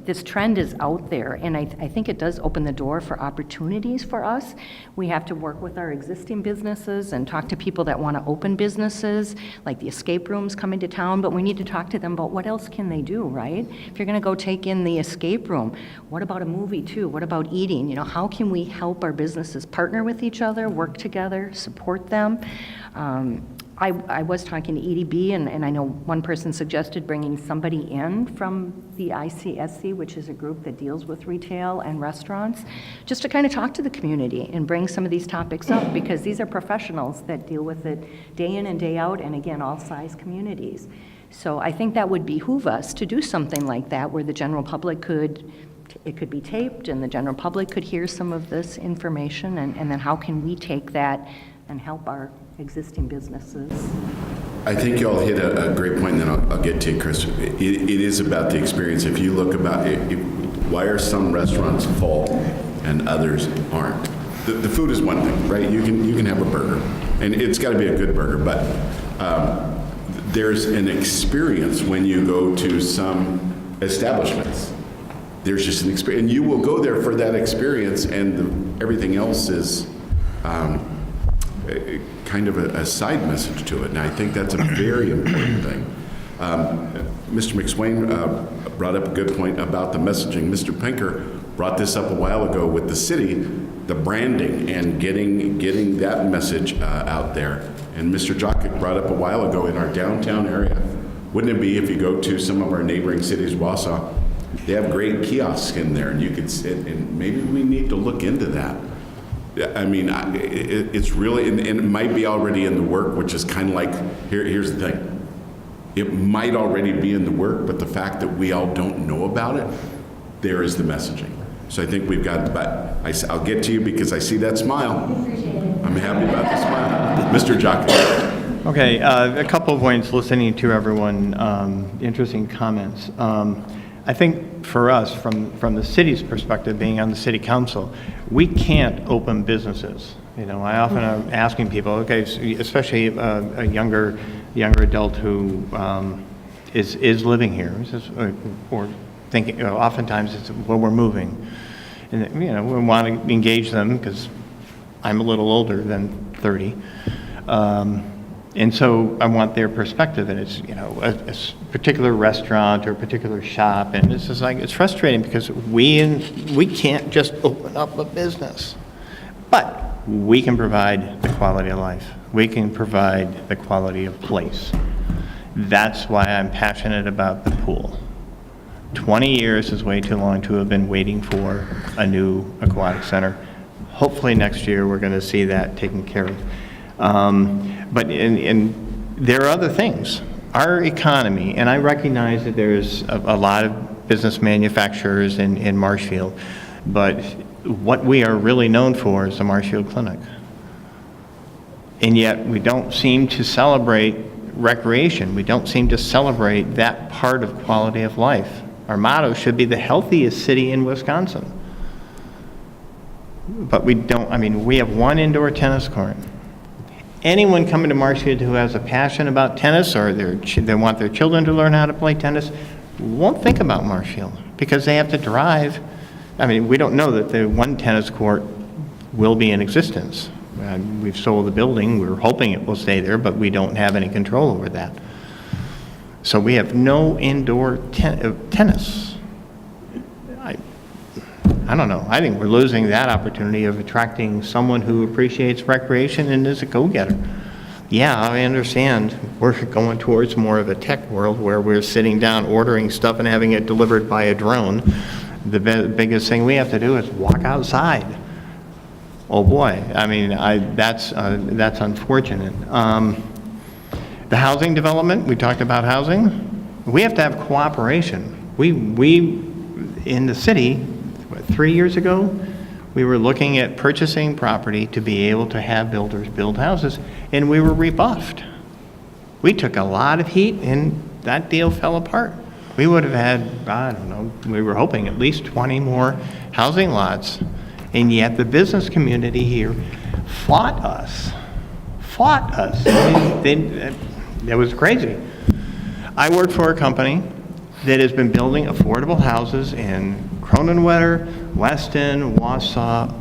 this trend is out there, and I think it does open the door for opportunities for us. We have to work with our existing businesses and talk to people that want to open businesses, like the escape rooms coming to town, but we need to talk to them about what else can they do, right? If you're going to go take in the escape room, what about a movie too? What about eating? How can we help our businesses partner with each other, work together, support them? I was talking to EDB, and I know one person suggested bringing somebody in from the ICSC, which is a group that deals with retail and restaurants, just to kind of talk to the community and bring some of these topics up, because these are professionals that deal with it day in and day out, and again, all size communities. So I think that would behoove us to do something like that, where the general public it could be taped, and the general public could hear some of this information, and then how can we take that and help our existing businesses. I think you all hit a great point, and then I'll get to you, Chris. It is about the experience. If you look about it, why are some restaurants full and others aren't? The food is one thing, right? You can have a burger, and it's got to be a good burger, but there's an experience when you go to some establishments. There's just an experience, and you will go there for that experience, and everything else is kind of a side message to it, and I think that's a very important thing. Mr. McSwain brought up a good point about the messaging. Mr. Pinker brought this up a while ago with the city, the branding and getting that message out there. And Mr. Jokic brought up a while ago in our downtown area. Wouldn't it be if you go to some of our neighboring cities, Wausau, they have great kiosks in there, and you could sit, and maybe we need to look into that. I mean, it's really, and it might be already in the work, which is kind of like, here's the thing. It might already be in the work, but the fact that we all don't know about it, there is the messaging. So I think we've got, but I'll get to you because I see that smile. I'm happy about the smile. Mr. Jock. Okay, a couple of points listening to everyone, interesting comments. I think for us, from the city's perspective, being on the city council, we can't open businesses. I often am asking people, okay, especially a younger adult who is living here, or thinking, oftentimes it's, well, we're moving. And, we want to engage them because I'm a little older than 30. And so I want their perspective, and it's, a particular restaurant or a particular shop, and this is like, it's frustrating because we can't just open up a business. But we can provide the quality of life. We can provide the quality of place. That's why I'm passionate about the pool. 20 years is way too long to have been waiting for a new aquatic center. Hopefully next year we're going to see that taken care of. But there are other things. Our economy, and I recognize that there's a lot of business manufacturers in Marshfield, but what we are really known for is the Marshfield Clinic. And yet we don't seem to celebrate recreation. We don't seem to celebrate that part of quality of life. Our motto should be the healthiest city in Wisconsin. But we don't, we have one indoor tennis court. Anyone coming to Marshfield who has a passion about tennis or they want their children to learn how to play tennis won't think about Marshfield because they have to drive. We don't know that the one tennis court will be in existence. We've sold the building. We're hoping it will stay there, but we don't have any control over that. So we have no indoor tennis. I don't know. I think we're losing that opportunity of attracting someone who appreciates recreation and is a go-getter. Yeah, I understand we're going towards more of a tech world where we're sitting down ordering stuff and having it delivered by a drone. The biggest thing we have to do is walk outside. Oh boy, that's unfortunate. The housing development, we talked about housing. We have to have cooperation. We in the city, 3 years ago, we were looking at purchasing property to be able to have builders build houses, and we were rebuffed. We took a lot of heat, and that deal fell apart. We would have had, I don't know, we were hoping at least 20 more housing lots, and yet the business community here fought us. It was crazy. I work for a company that has been building affordable houses in Croninwetter, Weston, Wausau,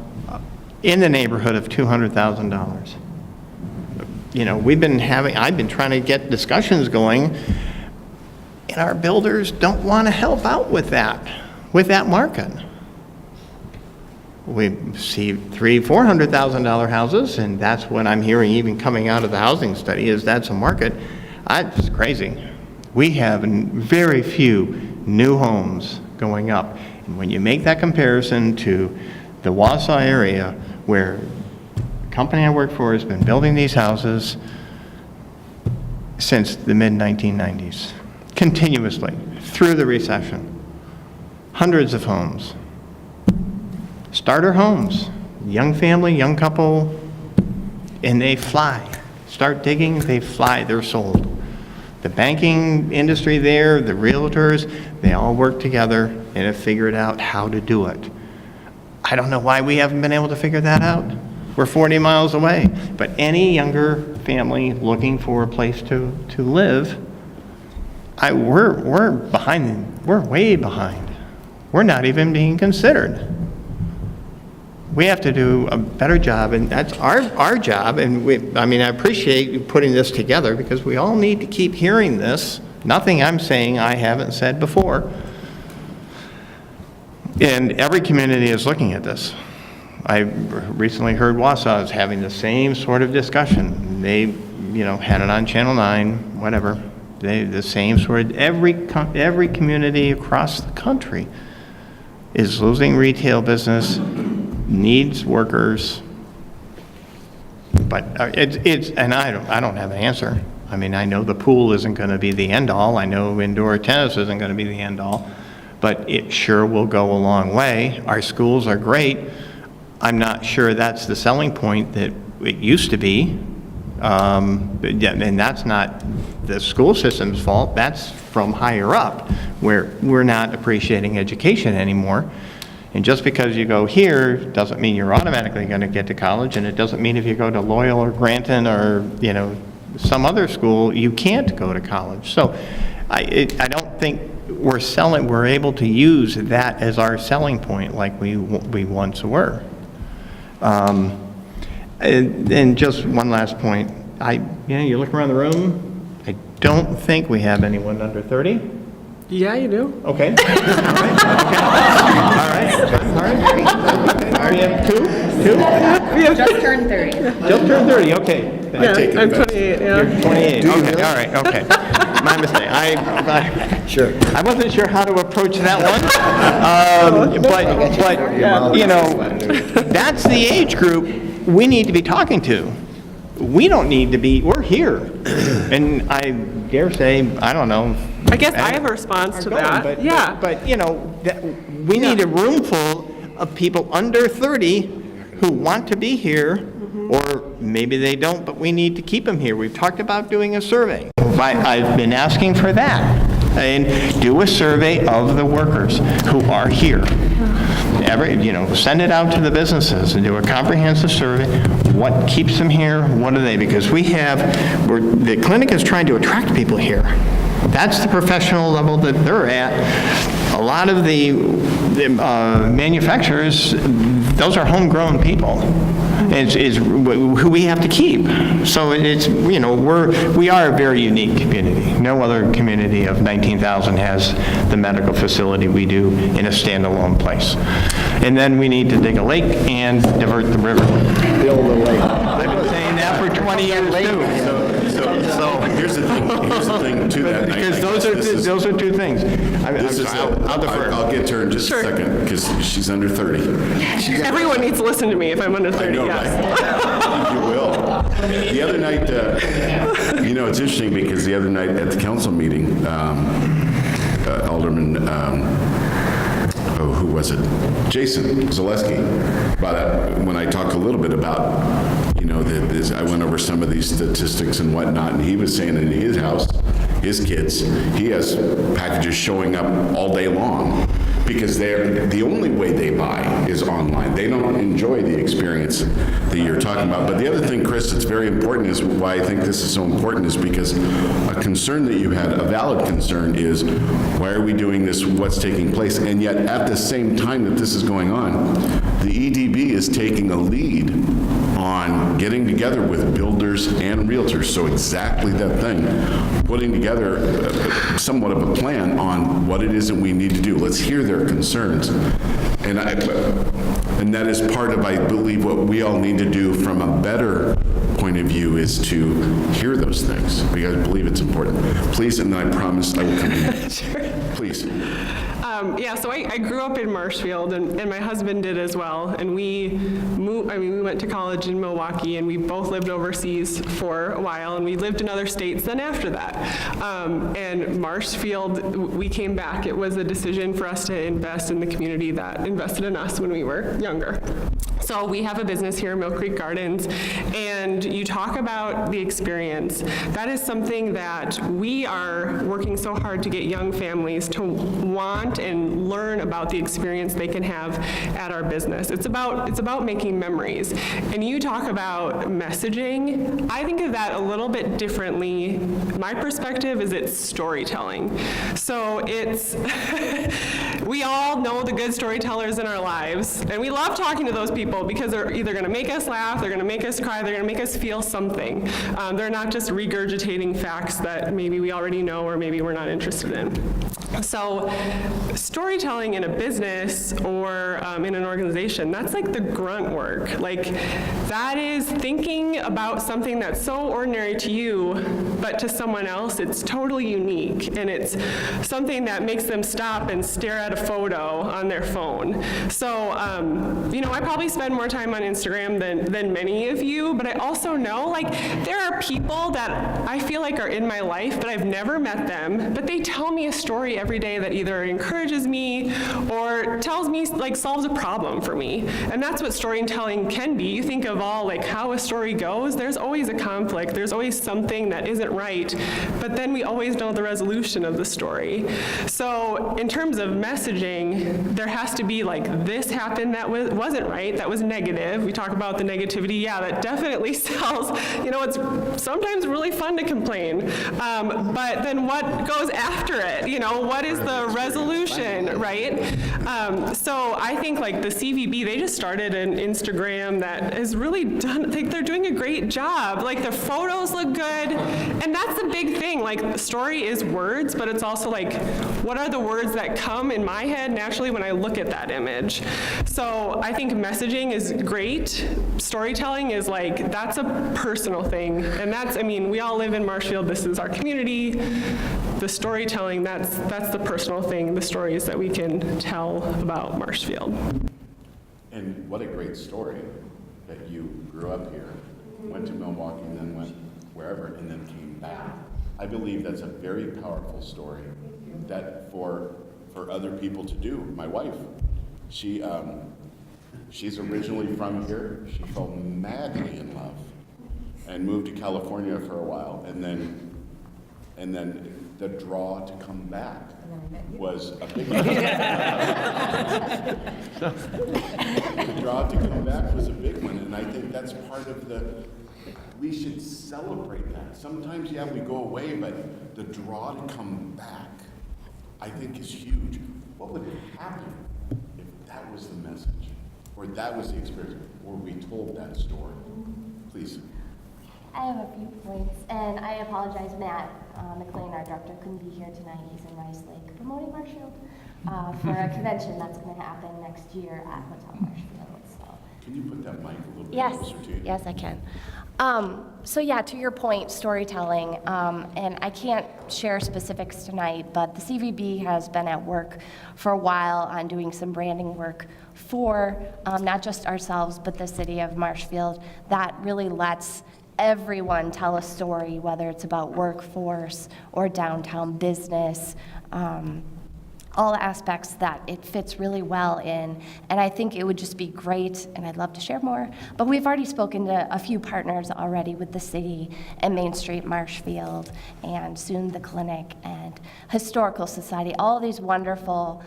in the neighborhood of $200,000. I've been trying to get discussions going, and our builders don't want to help out with that market. We see $300,000, $400,000 houses, and that's what I'm hearing even coming out of the housing study is that's a market. It's crazy. We have very few new homes going up. And when you make that comparison to the Wausau area, where the company I work for has been building these houses since the mid-1990s, continuously, through the recession, hundreds of homes. Starter homes, young family, young couple, and they fly. Start digging, they fly, they're sold. The banking industry there, the realtors, they all work together and have figured out how to do it. I don't know why we haven't been able to figure that out. We're 40 miles away. But any younger family looking for a place to live, we're behind. We're way behind. We're not even being considered. We have to do a better job, and that's our job. And I appreciate you putting this together because we all need to keep hearing this. Nothing I'm saying I haven't said before. And every community is looking at this. I recently heard Wausau is having the same sort of discussion. They, had it on Channel 9, whatever. The same sort of, every community across the country is losing retail business, needs workers, but and I don't have an answer. I know the pool isn't going to be the end all. I know indoor tennis isn't going to be the end all, but it sure will go a long way. Our schools are great. I'm not sure that's the selling point that it used to be, and that's not the school system's fault. That's from higher up, where we're not appreciating education anymore. And just because you go here doesn't mean you're automatically going to get to college, and it doesn't mean if you go to Loyal or Granton or some other school you can't go to college. So I don't think we're able to use that as our selling point like we once were. And just one last point. You look around the room, I don't think we have anyone under 30. Yeah, you do. Okay. All right. We have two? Just turned 30. Just turned 30, okay. Yeah, I'm 28, yeah. You're 28, okay, all right, okay. My mistake. Sure. I wasn't sure how to approach that one. But that's the age group we need to be talking to. We don't need to be, we're here. And I dare say, I don't know. I guess I have a response to that. But we need a room full of people under 30 who want to be here, or maybe they don't, but we need to keep them here. We've talked about doing a survey. I've been asking for that. And do a survey of the workers who are here. Send it out to the businesses and do a comprehensive survey. What keeps them here? What are they? Because the clinic is trying to attract people here. That's the professional level that they're at. A lot of the manufacturers, those are homegrown people. Is who we have to keep. So we are a very unique community. No other community of 19,000 has the medical facility we do in a standalone place. And then we need to dig a lake and divert the river. Build a lake. I've been saying that for 20 years too. So here's the thing to that. Because those are two things. I'll get to her in just a second, because she's under 30. Everyone needs to listen to me if I'm under 30, I know, yes. right? You will. The other night, it's interesting because the other night at the council meeting, Alderman, who was it? Jason Zaleski, when I talked a little bit about, I went over some of these statistics and whatnot, and he was saying in his house, his kids, he has packages showing up all day long because the only way they buy is online. They don't enjoy the experience that you're talking about. But the other thing, Chris, that's very important is why I think this is so important is because a concern that you had, a valid concern, is why are we doing this, what's taking place? And yet at the same time that this is going on, the EDB is taking a lead on getting together with builders and realtors. So exactly that thing, putting together somewhat of a plan on what it is that we need to do. Let's hear their concerns. And that is part of, I believe, what we all need to do from a better point of view is to hear those things, because I believe it's important. Please, and then I promise I will come in. Sure. Please. So I grew up in Marshfield, and my husband did as well. And we moved. We went to college in Milwaukee, and we both lived overseas for a while, and we lived in other states then after that. And Marshfield, we came back. It was a decision for us to invest in the community that invested in us when we were younger. So we have a business here, Mill Creek Gardens, and you talk about the experience. That is something that we are working so hard to get young families to want and learn about the experience they can have at our business. It's about making memories. And you talk about messaging. I think of that a little bit differently. My perspective is it's storytelling. So it's, we all know the good storytellers in our lives, and we love talking to those people because they're either going to make us laugh, they're going to make us cry, they're going to make us feel something. They're not just regurgitating facts that maybe we already know or maybe we're not interested in. So storytelling in a business or in an organization, that's like the grunt work. Like that is thinking about something that's so ordinary to you, but to someone else, it's totally unique. And it's something that makes them stop and stare at a photo on their phone. So, I probably spend more time on Instagram than many of you, but I also know like there are people that I feel like are in my life, but I've never met them, but they tell me a story every day that either encourages me or tells me, like, solves a problem for me. And that's what storytelling can be. You think of all, like, how a story goes, there's always a conflict, there's always something that isn't right, but then we always know the resolution of the story. So in terms of messaging, there has to be, like, this happened that wasn't right, that was as negative. We talk about the negativity. Yeah, that definitely sells. You know, it's sometimes really fun to complain. But then what goes after it? You know, what is the resolution, right? So I think like the CVB, they just started an Instagram that has really done, I think they're doing a great job. Like the photos look good. And that's the big thing. Like the story is words, but it's also like, what are the words that come in my head naturally when I look at that image? So I think messaging is great. Storytelling is like, that's a personal thing. And that's, I mean, we all live in Marshfield. This is our community. The storytelling, that's the personal thing, the stories that we can tell about Marshfield. And what a great story that you grew up here, went to Milwaukee, and then went wherever, and then came back. I believe that's a very powerful story that for other people to do. My wife, she's originally from here. She fell madly in love and moved to California for a while, and then the draw to come back was a big one. The draw to come back was a big one, and I think that's part of we should celebrate that. Sometimes, yeah, we go away, but the draw to come back, I think, is huge. What would happen if that was the message, or that was the experience, or we told that story? Please. I have a few points, and I apologize, Matt McLean, our director, couldn't be here tonight. He's in Rice Lake promoting Marshfield for a convention that's going to happen next year at Hotel Marshfield. So. Can you put that mic a little bit Yes. closer to you? Yes, I can. So yeah, to your point, storytelling, and I can't share specifics tonight, but the CVB has been at work for a while on doing some branding work for not just ourselves, but the city of Marshfield that really lets everyone tell a story, whether it's about workforce or downtown business, all aspects that it fits really well in. And I think it would just be great, and I'd love to share more, but we've already spoken to a few partners already with the city and Main Street Marshfield, and soon the clinic and Historical Society, all these wonderful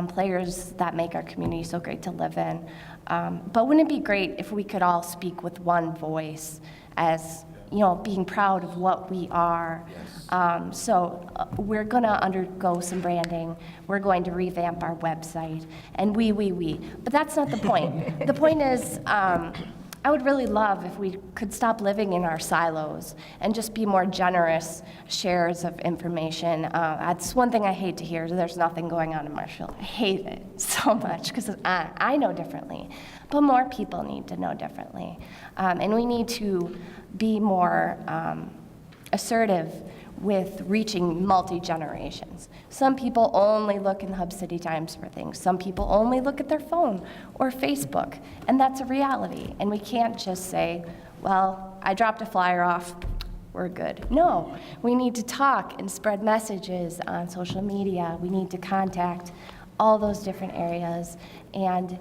players that make our community so great to live in. But wouldn't it be great if we could all speak with one voice as, you know, being proud of what we are. So we're going to undergo some branding. We're going to revamp our website, and we. But that's not the point. The point is, I would really love if we could stop living in our silos and just be more generous shares of information. That's one thing I hate to hear. There's nothing going on in Marshfield. I hate it so much because I know differently. But more people need to know differently. And we need to be more assertive with reaching multi-generations. Some people only look in the Hub City Times for things. Some people only look at their phone or Facebook, and that's a reality. And we can't just say, well, I dropped a flyer off, we're good. No, we need to talk and spread messages on social media. We need to contact all those different areas. And,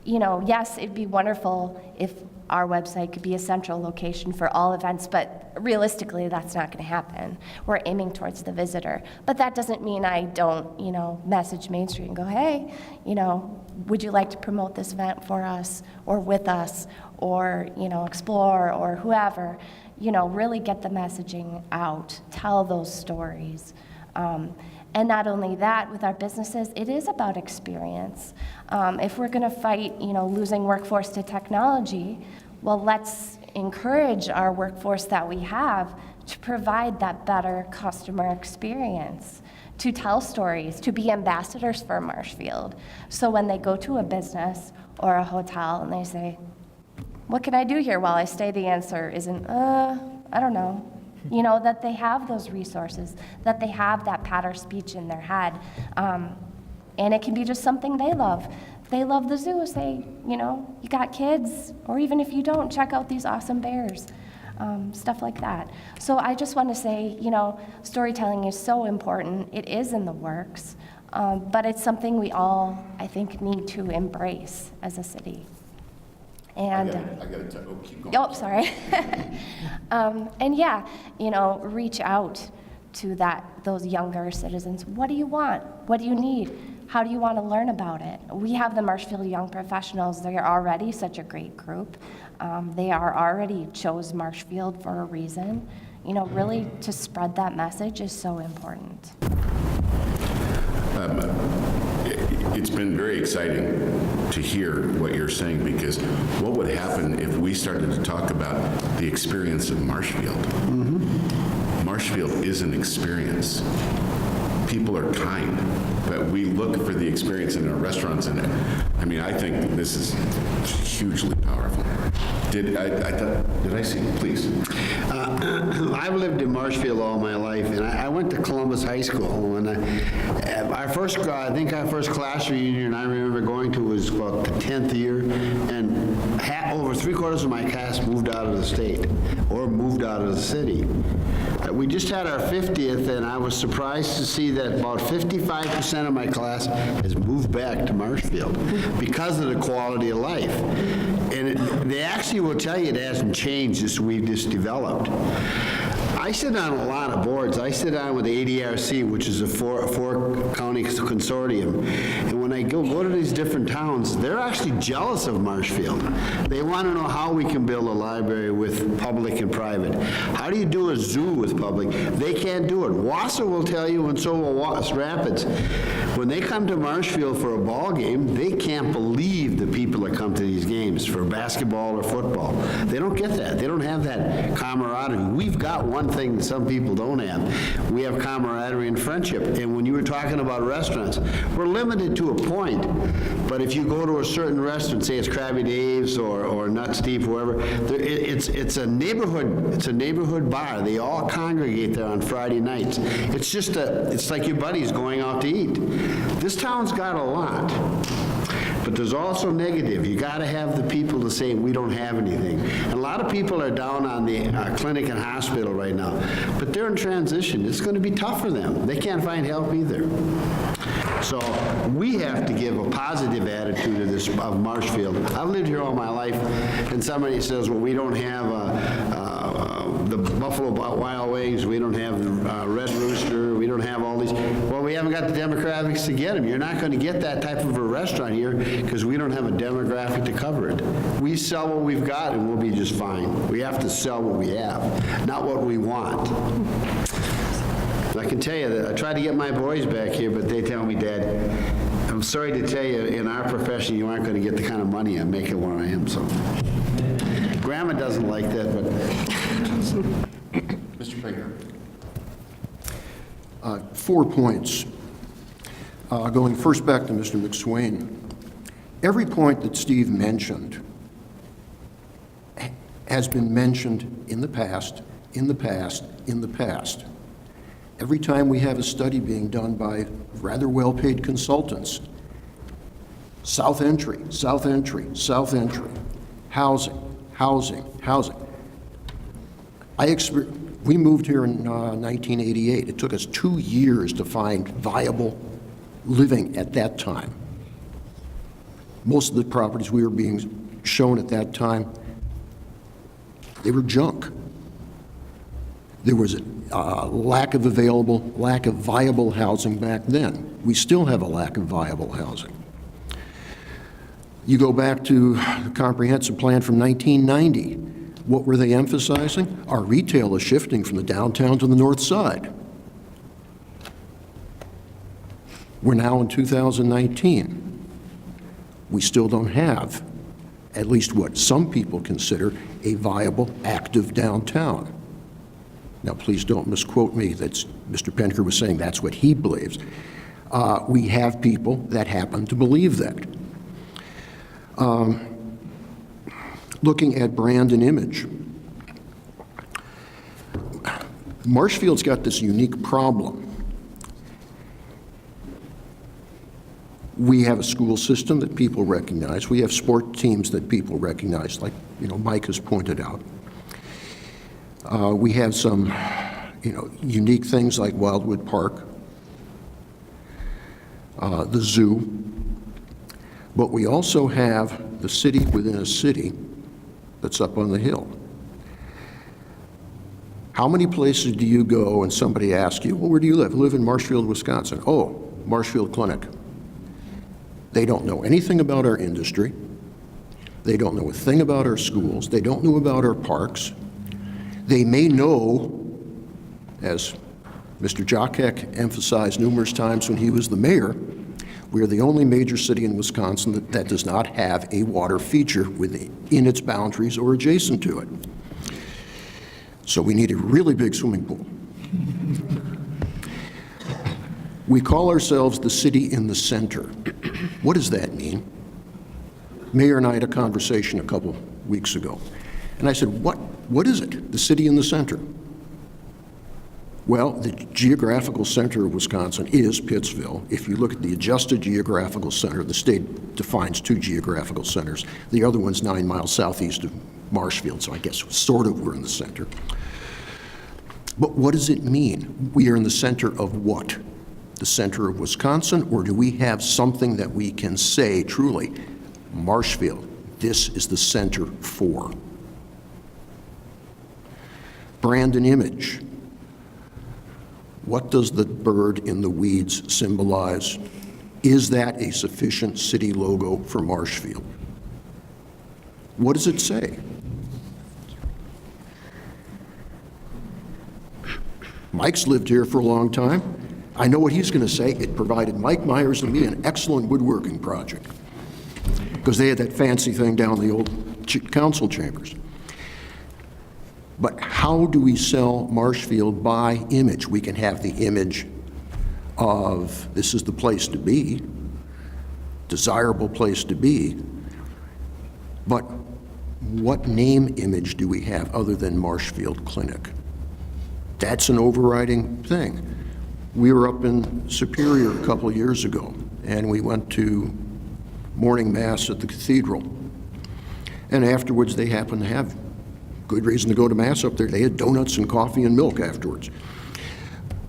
you know, yes, it'd be wonderful if our website could be a central location for all events, but realistically, that's not going to happen. We're aiming towards the visitor. But that doesn't mean I don't, you know, message Main Street and go, hey, you know, would you like to promote this event for us or with us or, you know, Explore or whoever, you know, really get the messaging out, tell those stories. And not only that, with our businesses, it is about experience. If we're going to fight, you know, losing workforce to technology, well, let's encourage our workforce that we have to provide that better customer experience, to tell stories, to be ambassadors for Marshfield. So when they go to a business or a hotel and they say, what can I do here while I stay? The answer isn't, I don't know. You know, that they have those resources, that they have that pattern speech in their head. And it can be just something they love. They love the zoo, say, you know, you got kids, or even if you don't, check out these awesome bears, stuff like that. So I just want to say, you know, storytelling is so important. It is in the works, but it's something we all, I think, need to embrace as a city. And I got to tell you, keep going. Oh, sorry. And yeah, you know, reach out to those younger citizens. What do you want? What do you need? How do you want to learn about it? We have the Marshfield Young Professionals. They're already such a great group. They are already chose Marshfield for a reason. You know, really to spread that message is so important. It's been very exciting to hear what you're saying, because what would happen if we started to talk about the experience of Marshfield? Marshfield is an experience. People are kind, but we look for the experience in our restaurants, and I mean, I think this is hugely powerful. Did I see? Please. I've lived in Marshfield all my life, and I went to Columbus High School, and I think our first class reunion I remember going to was about the 10th year, and over 3/4 of my class moved out of the state or moved out of the city. We just had our 50th, and I was surprised to see that about 55% of my class has moved back to Marshfield because of the quality of life. And they actually will tell you it hasn't changed as we've just developed. I sit on a lot of boards. I sit on with the ADRC, which is a four-county consortium. And when I go to these different towns, they're actually jealous of Marshfield. They want to know how we can build a library with public and private. How do you do a zoo with public? They can't do it. Wausau will tell you, and so will Rapids. When they come to Marshfield for a ball game, they can't believe the people that come to these games for basketball or football. They don't get that. They don't have that camaraderie. We've got one thing that some people don't have. We have camaraderie and friendship. And when you were talking about restaurants, we're limited to a point. But if you go to a certain restaurant, say it's Krabby Dave's or Nut Steve, whoever, it's a neighborhood bar. They all congregate there on Friday nights. It's like your buddies going out to eat. This town's got a lot. But there's also negative. You got to have the people to say we don't have anything. And a lot of people are down on the clinic and hospital right now, but they're in transition. It's going to be tough for them. They can't find help either. So we have to give a positive attitude to this of Marshfield. I've lived here all my life, and somebody says, well, we don't have the Buffalo Wild Wings, we don't have the Red Rooster, we don't have all these. Well, we haven't got the demographics to get them. You're not going to get that type of a restaurant here because we don't have a demographic to cover it. We sell what we've got and we'll be just fine. We have to sell what we have, not what we want. I can tell you that I try to get my boys back here, but they tell me, Dad, I'm sorry to tell you, in our profession, you aren't going to get the kind of money I'm making where I am. So, Grandma doesn't like that, but. Mr. Baker. 4 points. Going first back to Mr. McSwain. Every point that Steve mentioned has been mentioned in the past, in the past, in the past. Every time we have a study being done by rather well-paid consultants, South Entry, South Entry, South Entry, housing, housing, housing. We moved here in 1988. It took us 2 years to find viable living at that time. Most of the properties we were being shown at that time, they were junk. There was a lack of viable housing back then. We still have a lack of viable housing. You go back to the comprehensive plan from 1990. What were they emphasizing? Our retail is shifting from the downtown to the north side. We're now in 2019. We still don't have, at least what some people consider, a viable, active downtown. Now, please don't misquote me. That's Mr. Penker was saying that's what he believes. We have people that happen to believe that. Looking at brand and image. Marshfield's got this unique problem. We have a school system that people recognize. We have sport teams that people recognize, like Mike has pointed out. We have some unique things like Wildwood Park, the zoo, but we also have the city within a city that's up on the hill. How many places do you go and somebody asks you, well, where do you live? I live in Marshfield, Wisconsin. Oh, Marshfield Clinic. They don't know anything about our industry. They don't know a thing about our schools. They don't know about our parks. They may know, as Mr. Jockek emphasized numerous times when he was the mayor, we are the only major city in Wisconsin that does not have a water feature within its boundaries or adjacent to it. So we need a really big swimming pool. We call ourselves the city in the center. What does that mean? Mayor and I had a conversation a couple weeks ago, and I said, what is it, the city in the center? Well, the geographical center of Wisconsin is Pittsville. If you look at the adjusted geographical center, the state defines 2 geographical centers. The other one's 9 miles southeast of Marshfield, so I guess sort of we're in the center. But what does it mean? We are in the center of what? The center of Wisconsin, or do we have something that we can say truly, Marshfield, this is the center for? Brand and image. What does the bird in the weeds symbolize? Is that a sufficient city logo for Marshfield? What does it say? Mike's lived here for a long time. I know what he's going to say. It provided Mike Myers and me an excellent woodworking project because they had that fancy thing down the old council chambers. But how do we sell Marshfield by image? We can have the image of this is the place to be, desirable place to be, but what name image do we have other than Marshfield Clinic? That's an overriding thing. We were up in Superior a couple of years ago, and we went to morning mass at the cathedral. And afterwards, they happened to have good reason to go to mass up there. They had donuts and coffee and milk afterwards.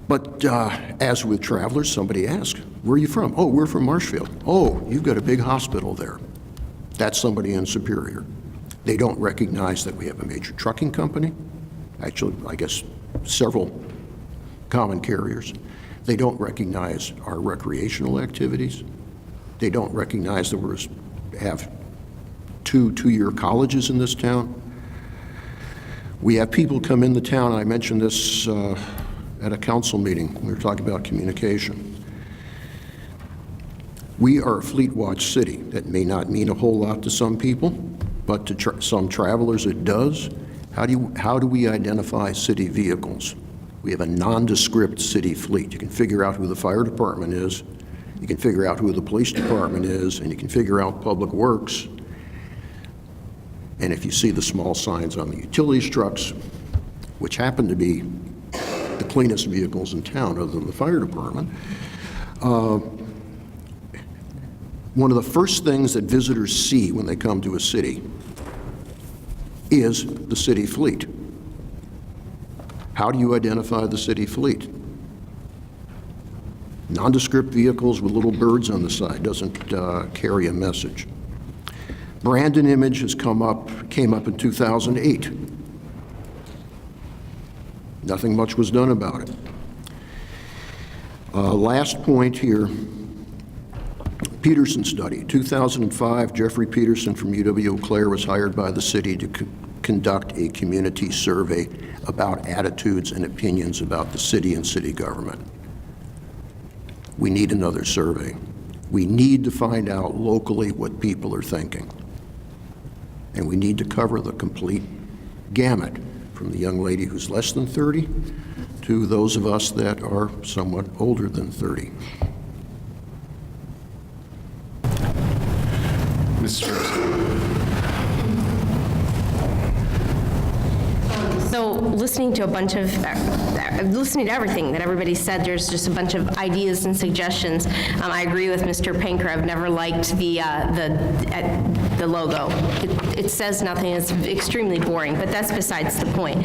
But as with travelers, somebody asked, where are you from? Oh, we're from Marshfield. Oh, you've got a big hospital there. That's somebody in Superior. They don't recognize that we have a major trucking company. Actually, I guess several common carriers. They don't recognize our recreational activities. They don't recognize that we have 2 two-year colleges in this town. We have people come in the town, I mentioned this at a council meeting, we were talking about communication. We are a Fleet Watch city. That may not mean a whole lot to some people, but to some travelers it does. How do we identify city vehicles? We have a nondescript city fleet. You can figure out who the fire department is, you can figure out who the police department is, and you can figure out Public Works. And if you see the small signs on the utilities trucks, which happen to be the cleanest vehicles in town other than the fire department, one of the first things that visitors see when they come to a city is the city fleet. How do you identify the city fleet? Nondescript vehicles with little birds on the side doesn't carry a message. Brand and image came up in 2008. Nothing much was done about it. Last point here, Peterson study. 2005, Jeffrey Peterson from UW-Eau Claire was hired by the city to conduct a community survey about attitudes and opinions about the city and city government. We need another survey. We need to find out locally what people are thinking. And we need to cover the complete gamut, from the young lady who's less than 30 to those of us that are somewhat older than 30. Mr. So listening to listening to everything that everybody said, there's just a bunch of ideas and suggestions. I agree with Mr. Pinker. I've never liked the the logo. It says nothing, it's extremely boring, but that's besides the point.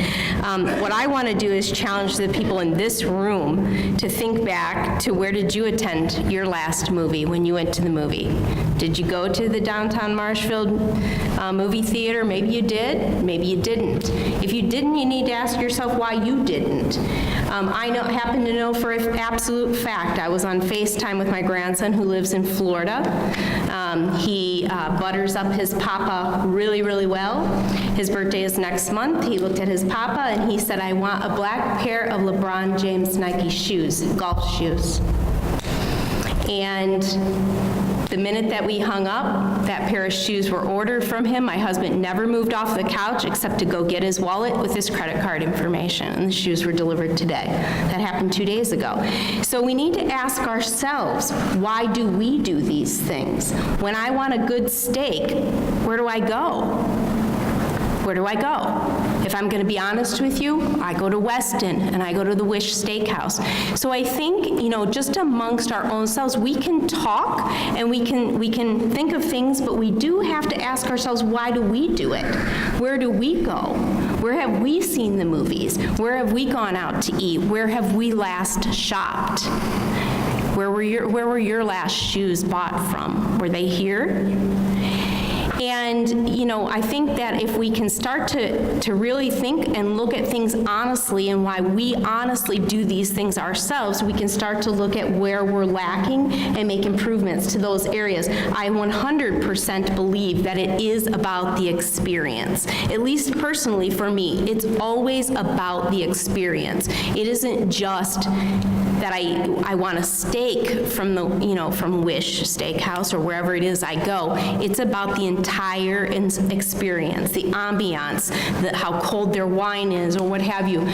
What I want to do is challenge the people in this room to think back to where did you attend your last movie when you went to the movie? Did you go to the downtown Marshfield movie theater? Maybe you did, maybe you didn't. If you didn't, you need to ask yourself why you didn't. I happen to know for an absolute fact, I was on FaceTime with my grandson who lives in Florida. He butters up his papa really, really well. His birthday is next month. He looked at his papa and he said, I want a black pair of LeBron James Nike shoes, golf shoes. And the minute that we hung up, that pair of shoes were ordered from him. My husband never moved off the couch except to go get his wallet with his credit card information, and the shoes were delivered today. That happened 2 days ago. So we need to ask ourselves, why do we do these things? When I want a good steak, where do I go? Where do I go? If I'm going to be honest with you, I go to Weston and I go to the Wish Steakhouse. So I think, just amongst our own selves, we can talk and we can think of things, but we do have to ask ourselves, why do we do it? Where do we go? Where have we seen the movies? Where have we gone out to eat? Where have we last shopped? Where were your last shoes bought from? Were they here? And, I think that if we can start to really think and look at things honestly and why we honestly do these things ourselves, we can start to look at where we're lacking and make improvements to those areas. I 100% believe that it is about the experience. At least personally for me, it's always about the experience. It isn't just that I want a steak from from Wish Steakhouse or wherever it is I go. It's about the entire experience, the ambiance, how cold their wine is or what have you.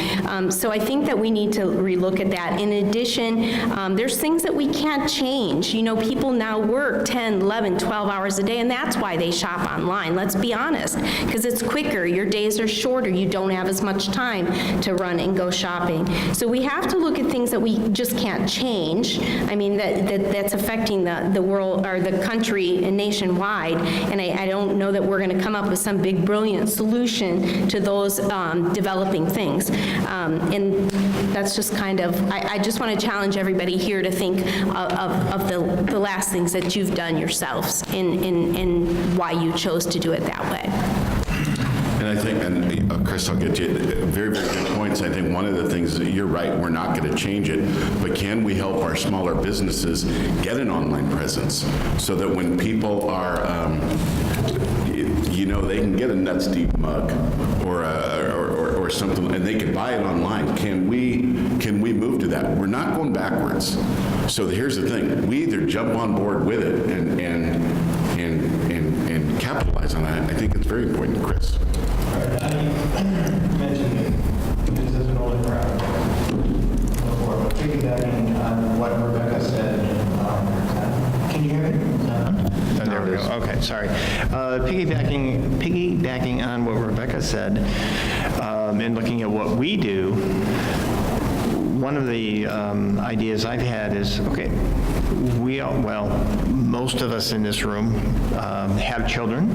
So I think that we need to relook at that. In addition, there's things that we can't change. People now work 10, 11, 12 hours a day, and that's why they shop online. Let's be honest, because it's quicker. Your days are shorter. You don't have as much time to run and go shopping. So we have to look at things that we just can't change. I mean, that's affecting the world or the country and nationwide, and I don't know that we're going to come up with some big brilliant solution to those developing things. And that's just kind of, I just want to challenge everybody here to think of the last things that you've done yourselves and why you chose to do it that way. And I think, and Chris, I'll get you very, very good points. I think one of the things that you're right, we're not going to change it, but can we help our smaller businesses get an online presence so that when people are, they can get a Nuts Deep mug or something, and they can buy it online. Can we move to that? We're not going backwards. So here's the thing: we either jump on board with it and capitalize on that. I think it's very important, Chris. I mentioned this is an older crowd before, but piggybacking on what Rebecca said, can you hear me? Oh, there we go. Okay, sorry. Piggybacking on what Rebecca said, and looking at what we do, one of the ideas I've had is, okay, most of us in this room have children.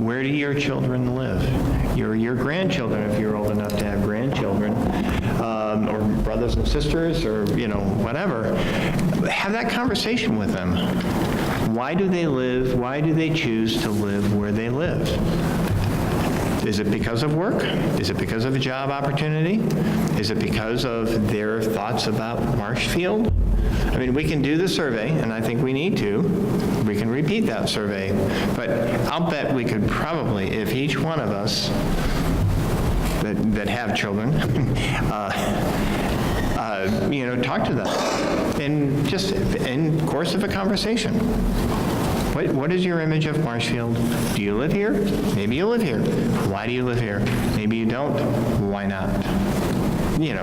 Where do your children live? Your grandchildren, if you're old enough to have grandchildren, or brothers and sisters, or whatever. Have that conversation with them. Why do they live? Why do they choose to live where they live? Is it because of work? Is it because of a job opportunity? Is it because of their thoughts about Marshfield? I mean, we can do the survey, and I think we need to. We can repeat that survey, but I'll bet we could probably, if each one of us that have children, talk to them, and just in course of a conversation. What is your image of Marshfield? Do you live here? Maybe you live here. Why do you live here? Maybe you don't. Why not?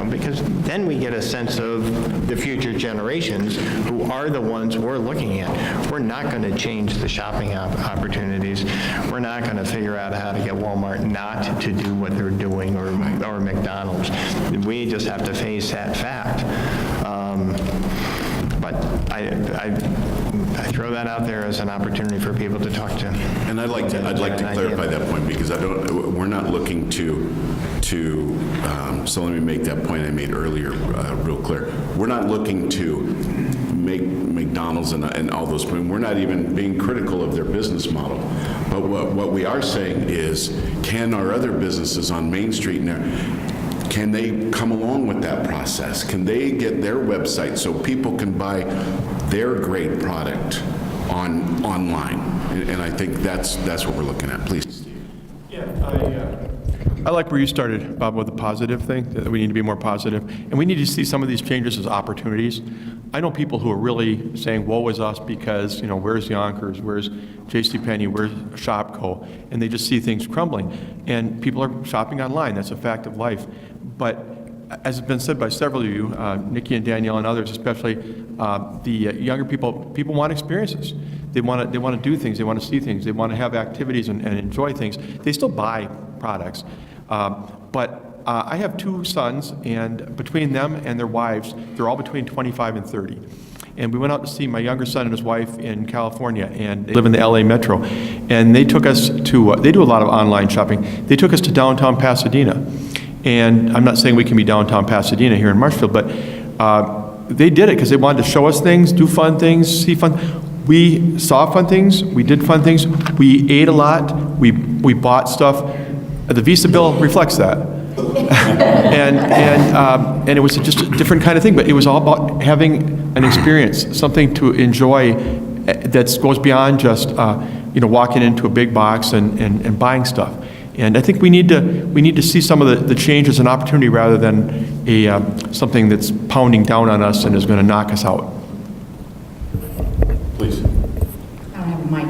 Because then we get a sense of the future generations who are the ones we're looking at. We're not going to change the shopping opportunities. We're not going to figure out how to get Walmart not to do what they're doing or McDonald's. We just have to face that fact. But I throw that out there as an opportunity for people to talk to. And I'd like to clarify that point, because we're not looking so let me make that point I made earlier real clear. We're not looking to make McDonald's and all those, we're not even being critical of their business model. But what we are saying is, can our other businesses on Main Street now, can they come along with that process? Can they get their website so people can buy their great product online? And I think that's what we're looking at. Please. Yeah, I like where you started, Bob, with the positive thing, that we need to be more positive. And we need to see some of these changes as opportunities. I know people who are really saying, woe is us, because, where's Yonkers, where's JCPenney, where's Shopko? And they just see things crumbling. And people are shopping online. That's a fact of life. But as has been said by several of you, Nikki and Danielle and others especially, the younger people want experiences. They want to do things. They want to see things. They want to have activities and enjoy things. They still buy products. But I have two sons, and between them and their wives, they're all between 25 and 30. And we went out to see my younger son and his wife in California, and they live in the LA metro. And they took us to, they do a lot of online shopping. They took us to downtown Pasadena. And I'm not saying we can be downtown Pasadena here in Marshfield, but they did it because they wanted to show us things, do fun things, see fun. We saw fun things, we did fun things, we ate a lot, we bought stuff. The Visa bill reflects that. and it was just a different kind of thing, but it was all about having an experience, something to enjoy that goes beyond just walking into a big box and buying stuff. And I think we need to see some of the change as an opportunity rather than something that's pounding down on us and is going to knock us out. Please. I don't have a mic,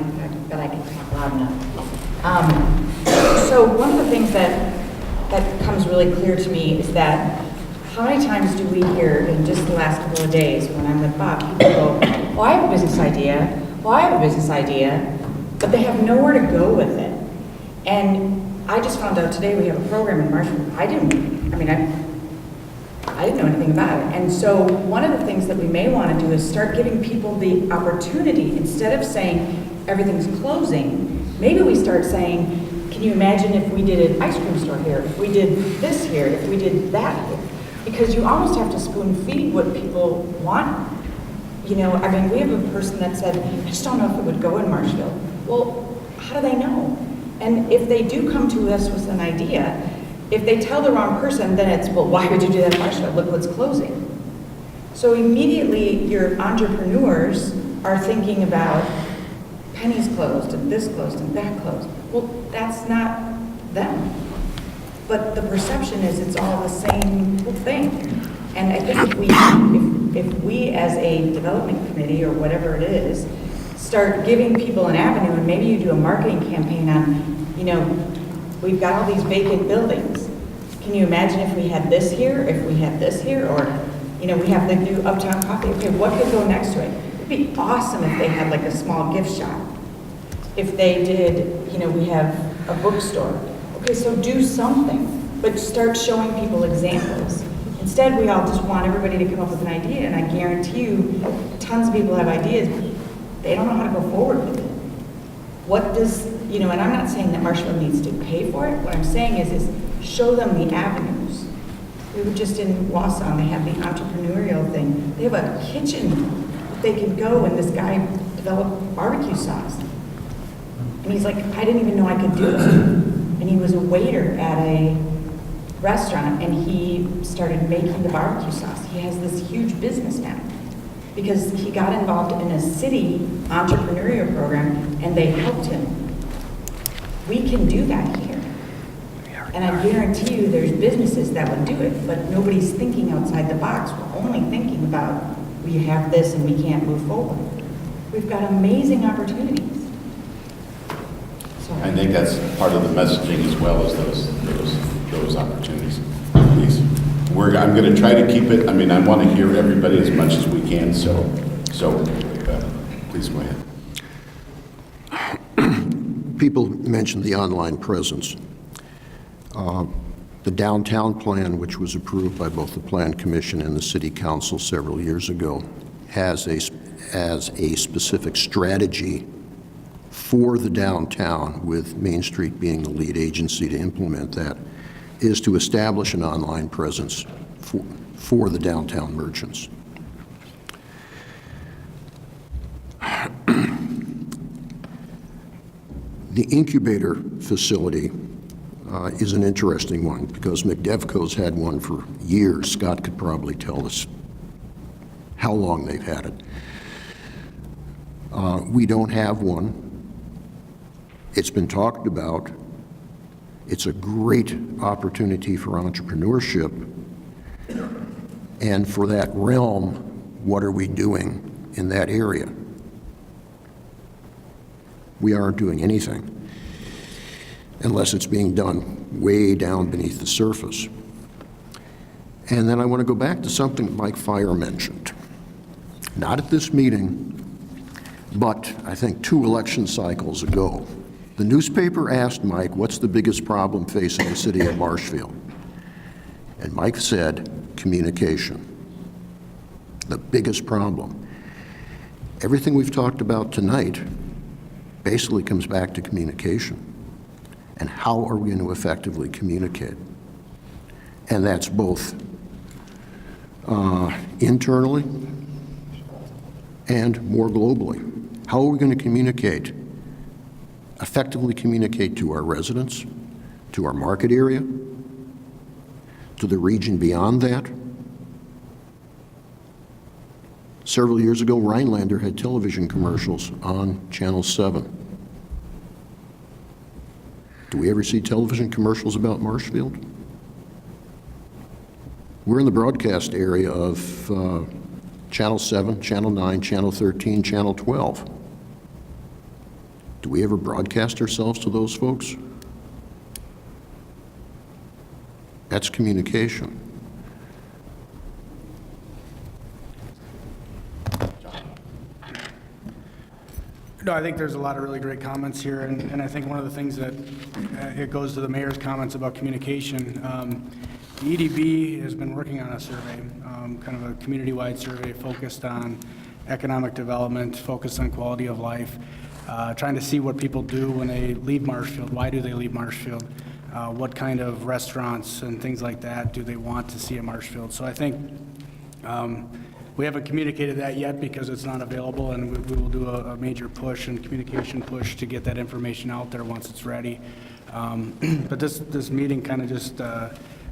but I can talk loud enough. So one of the things that comes really clear to me is that how many times do we hear in just the last couple of days when I'm with Bob, people go, well, I have a business idea, but they have nowhere to go with it. And I just found out today we have a program in Marshfield. I didn't know anything about it. And so one of the things that we may want to do is start giving people the opportunity, instead of saying everything's closing, maybe we start saying, can you imagine if we did an ice cream store here, if we did this here, if we did that here? Because you almost have to spoon feed what people want. We have a person that said, I just don't know if it would go in Marshfield. Well, how do they know? And if they do come to us with an idea, if they tell the wrong person, then it's, well, why would you do that in Marshfield? Look what's closing. So immediately your entrepreneurs are thinking about Penny's closed and this closed and that closed. Well, that's not them. But the perception is it's all the same thing. And I think if we as a development committee or whatever it is, start giving people an avenue, and maybe you do a marketing campaign on, we've got all these vacant buildings. Can you imagine if we had this here, if we had this here, or, we have the new Uptown Coffee. Okay, what could go next to it? It'd be awesome if they had like a small gift shop. If they did, we have a bookstore. Okay, so do something, but start showing people examples. Instead, we all just want everybody to come up with an idea, and I guarantee you, tons of people have ideas, but they don't know how to go forward with it. What does, and I'm not saying that Marshfield needs to pay for it. What I'm saying is show them the avenues. We were just in Wausau, and they have the entrepreneurial thing. They have a kitchen that they can go, and this guy developed barbecue sauce. And he's like, I didn't even know I could do it. And he was a waiter at a restaurant, and he started making the barbecue sauce. He has this huge business now because he got involved in a city entrepreneurial program, and they helped him. We can do that here. And I guarantee you there's businesses that would do it, but nobody's thinking outside the box. We're only thinking about, we have this and we can't move forward. We've got amazing opportunities. I think that's part of the messaging as well as those opportunities. Please. I'm going to try to keep it, I want to hear everybody as much as we can, so please go ahead. People mentioned the online presence. The downtown plan, which was approved by both the Plan Commission and the City Council several years ago, has as a specific strategy for the downtown, with Main Street being the lead agency to implement that, is to establish an online presence for the downtown merchants. The Incubator Facility is an interesting one because McDevco's had one for years. Scott could probably tell us how long they've had it. We don't have one. It's been talked about. It's a great opportunity for entrepreneurship. And for that realm, what are we doing in that area? We aren't doing anything unless it's being done way down beneath the surface. And then I want to go back to something Mike Fire mentioned. Not at this meeting, but I think 2 election cycles ago. The newspaper asked Mike, what's the biggest problem facing the city of Marshfield? And Mike said, communication. The biggest problem. Everything we've talked about tonight basically comes back to communication. And how are we going to effectively communicate? And that's both internally and more globally. How are we going to communicate, effectively communicate to our residents, to our market area, to the region beyond that? Several years ago, Rhinelander had television commercials on Channel 7. Do we ever see television commercials about Marshfield? We're in the broadcast area of Channel 7, Channel 9, Channel 13, Channel 12. Do we ever broadcast ourselves to those folks? That's communication. No, I think there's a lot of really great comments here, and I think one of the things that it goes to the mayor's comments about communication. The EDB has been working on a survey, kind of a community-wide survey focused on economic development, focused on quality of life, trying to see what people do when they leave Marshfield. Why do they leave Marshfield? What kind of restaurants and things like that do they want to see in Marshfield? So I think we haven't communicated that yet because it's not available, and we will do a major push and communication push to get that information out there once it's ready. But this meeting kind of just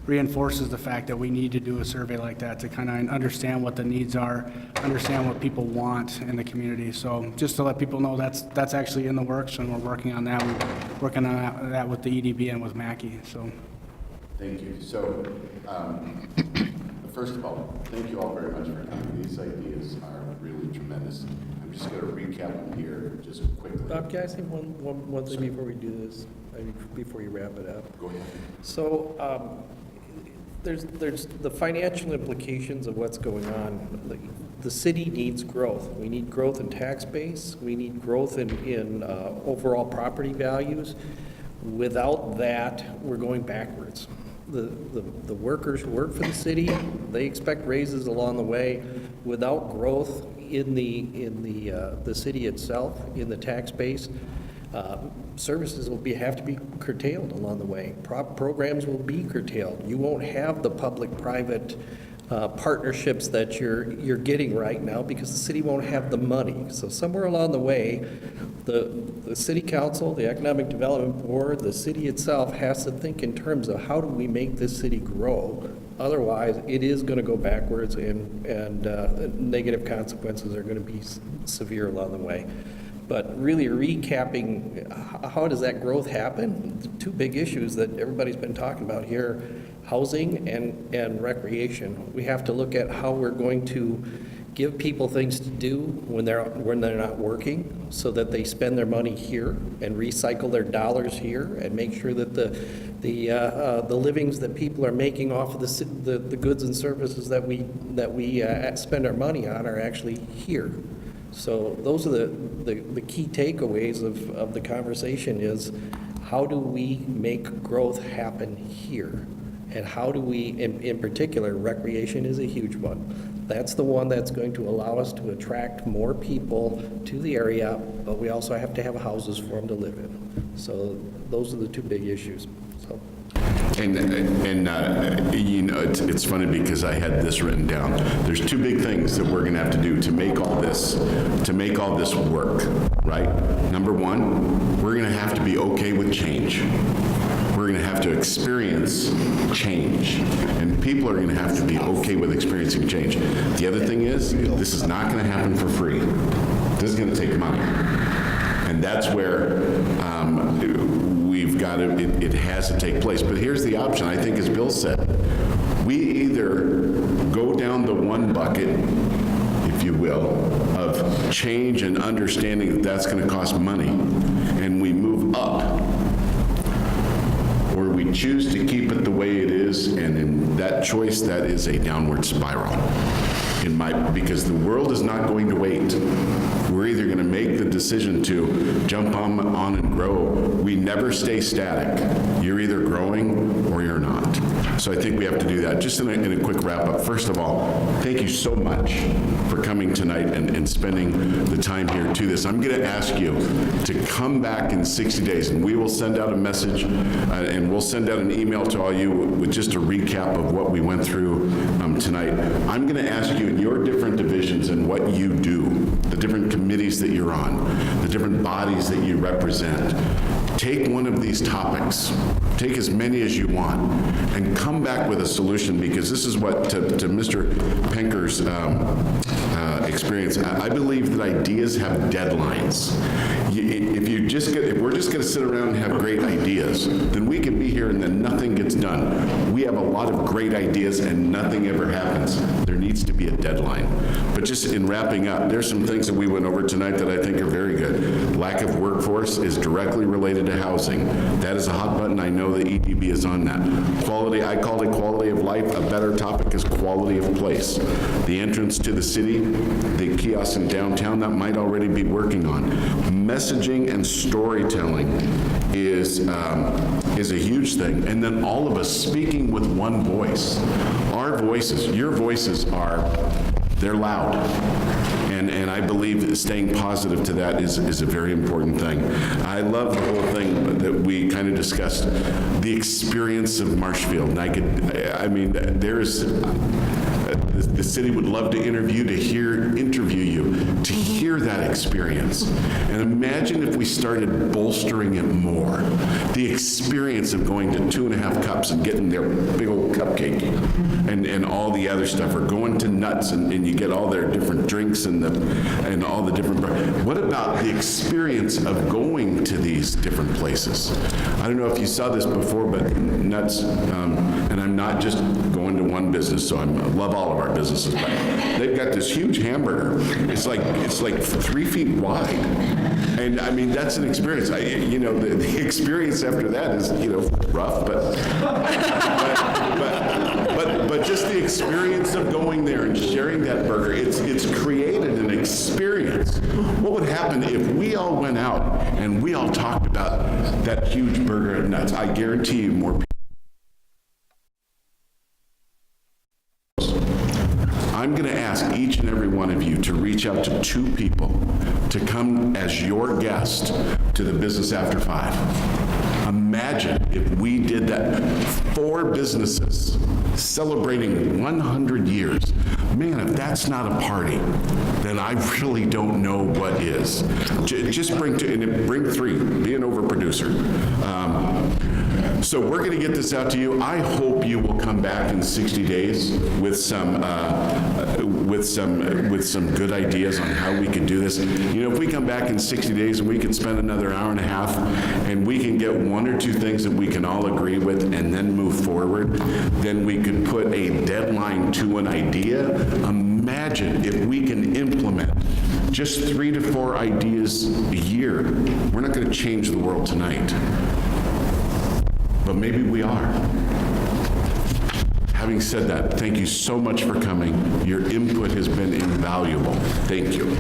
reinforces the fact that we need to do a survey like that to kind of understand what the needs are, understand what people want in the community. So just to let people know that's actually in the works, and we're working on that. We're working on that with the EDB and with Mackey. So. Thank you. So, first of all, thank you all very much for coming. These ideas are really tremendous. I'm just going to recap them here just quickly. Bob, can I say one thing before we do this? I mean, before you wrap it up? Go ahead. So, there's the financial implications of what's going on. The city needs growth. We need growth in tax base. We need growth in overall property values. Without that, we're going backwards. The workers who work for the city, they expect raises along the way. Without growth in the city itself, in the tax base, services will have to be curtailed along the way. Programs will be curtailed. You won't have the public-private partnerships that you're getting right now because the city won't have the money. So somewhere along the way, the city council, the economic development board, the city itself has to think in terms of how do we make this city grow. Otherwise, it is going to go backwards, and negative consequences are going to be severe along the way. But really recapping, how does that growth happen? The 2 big issues that everybody's been talking about here, housing and recreation. We have to look at how we're going to give people things to do when they're not working, so that they spend their money here and recycle their dollars here, and make sure that the livings that people are making off of the goods and services that we spend our money on are actually here. So those are the key takeaways of the conversation is, how do we make growth happen here? And how do we, in particular, recreation is a huge one. That's the one that's going to allow us to attract more people to the area, but we also have to have houses for them to live in. So those are the two big issues, so. And you know, it's funny because I had this written down. There's two big things that we're going to have to do to make all this work, right? Number one, we're going to have to be okay with change. We're going to have to experience change, and people are going to have to be okay with experiencing change. The other thing is, this is not going to happen for free. This is going to take money, and that's where we've got to. It has to take place. But here's the option. I think, as Bill said, we either go down the one bucket, if you will, of change and understanding that that's going to cost money, and we move up. Or we choose to keep it the way it is, and in that choice, that is a downward spiral. Because the world is not going to wait. We're either going to make the decision to jump on and grow. We never stay static. You're either growing or you're not. So I think we have to do that. Just in a quick wrap up, first of all, thank you so much for coming tonight and spending the time here to this. I'm going to ask you to come back in 60 days, and we will send out a message, and we'll send out an email to all you with just a recap of what we went through tonight. I'm going to ask you in your different divisions and what you do, the different committees that you're on, the different bodies that you represent, take one of these topics, take as many as you want, and come back with a solution, because this is what, to Mr. Penker's experience, I believe that ideas have deadlines. If we're just going to sit around and have great ideas, then we can be here and then nothing gets done. We have a lot of great ideas and nothing ever happens. There needs to be a deadline. But just in wrapping up, there's some things that we went over tonight that I think are very good. Lack of workforce is directly related to housing. That is a hot button. I know the EDB is on that. Quality, I called it quality of life. A better topic is quality of place. The entrance to the city, the kiosk in downtown, that might already be working on. Messaging and storytelling is a huge thing. And then all of us speaking with one voice. Our voices, your voices they're loud. And I believe that staying positive to that is a very important thing. I love the whole thing that we kind of discussed, the experience of Marshfield. And the city would love to interview you, to hear that experience. And imagine if we started bolstering it more. The experience of going to 2.5 Cups and getting their big old cupcake and all the other stuff, or going to Nuts and you get all their different drinks and all the different. What about the experience of going to these different places? I don't know if you saw this before, but Nuts, and I'm not just going to one business, so I love all of our businesses, but they've got this huge hamburger. It's like 3 feet wide. And I mean, that's an experience. The experience after that is, rough, but just the experience of going there and sharing that burger, it's created an experience. What would happen if we all went out and we all talked about that huge burger at Nuts? I guarantee you more people. I'm going to ask each and every one of you to reach out to 2 people to come as your guest to the Business After 5. Imagine if we did that. 4 businesses celebrating 100 years. Man, if that's not a party, then I really don't know what is. Just bring 3. Be an overproducer. So we're going to get this out to you. I hope you will come back in 60 days with some good ideas on how we could do this. If we come back in 60 days and we could spend another hour and a half and we can get 1 or 2 things that we can all agree with and then move forward, then we could put a deadline to an idea. Imagine if we can implement just 3 to 4 ideas a year. We're not going to change the world tonight, but maybe we are. Having said that, thank you so much for coming. Your input has been invaluable. Thank you.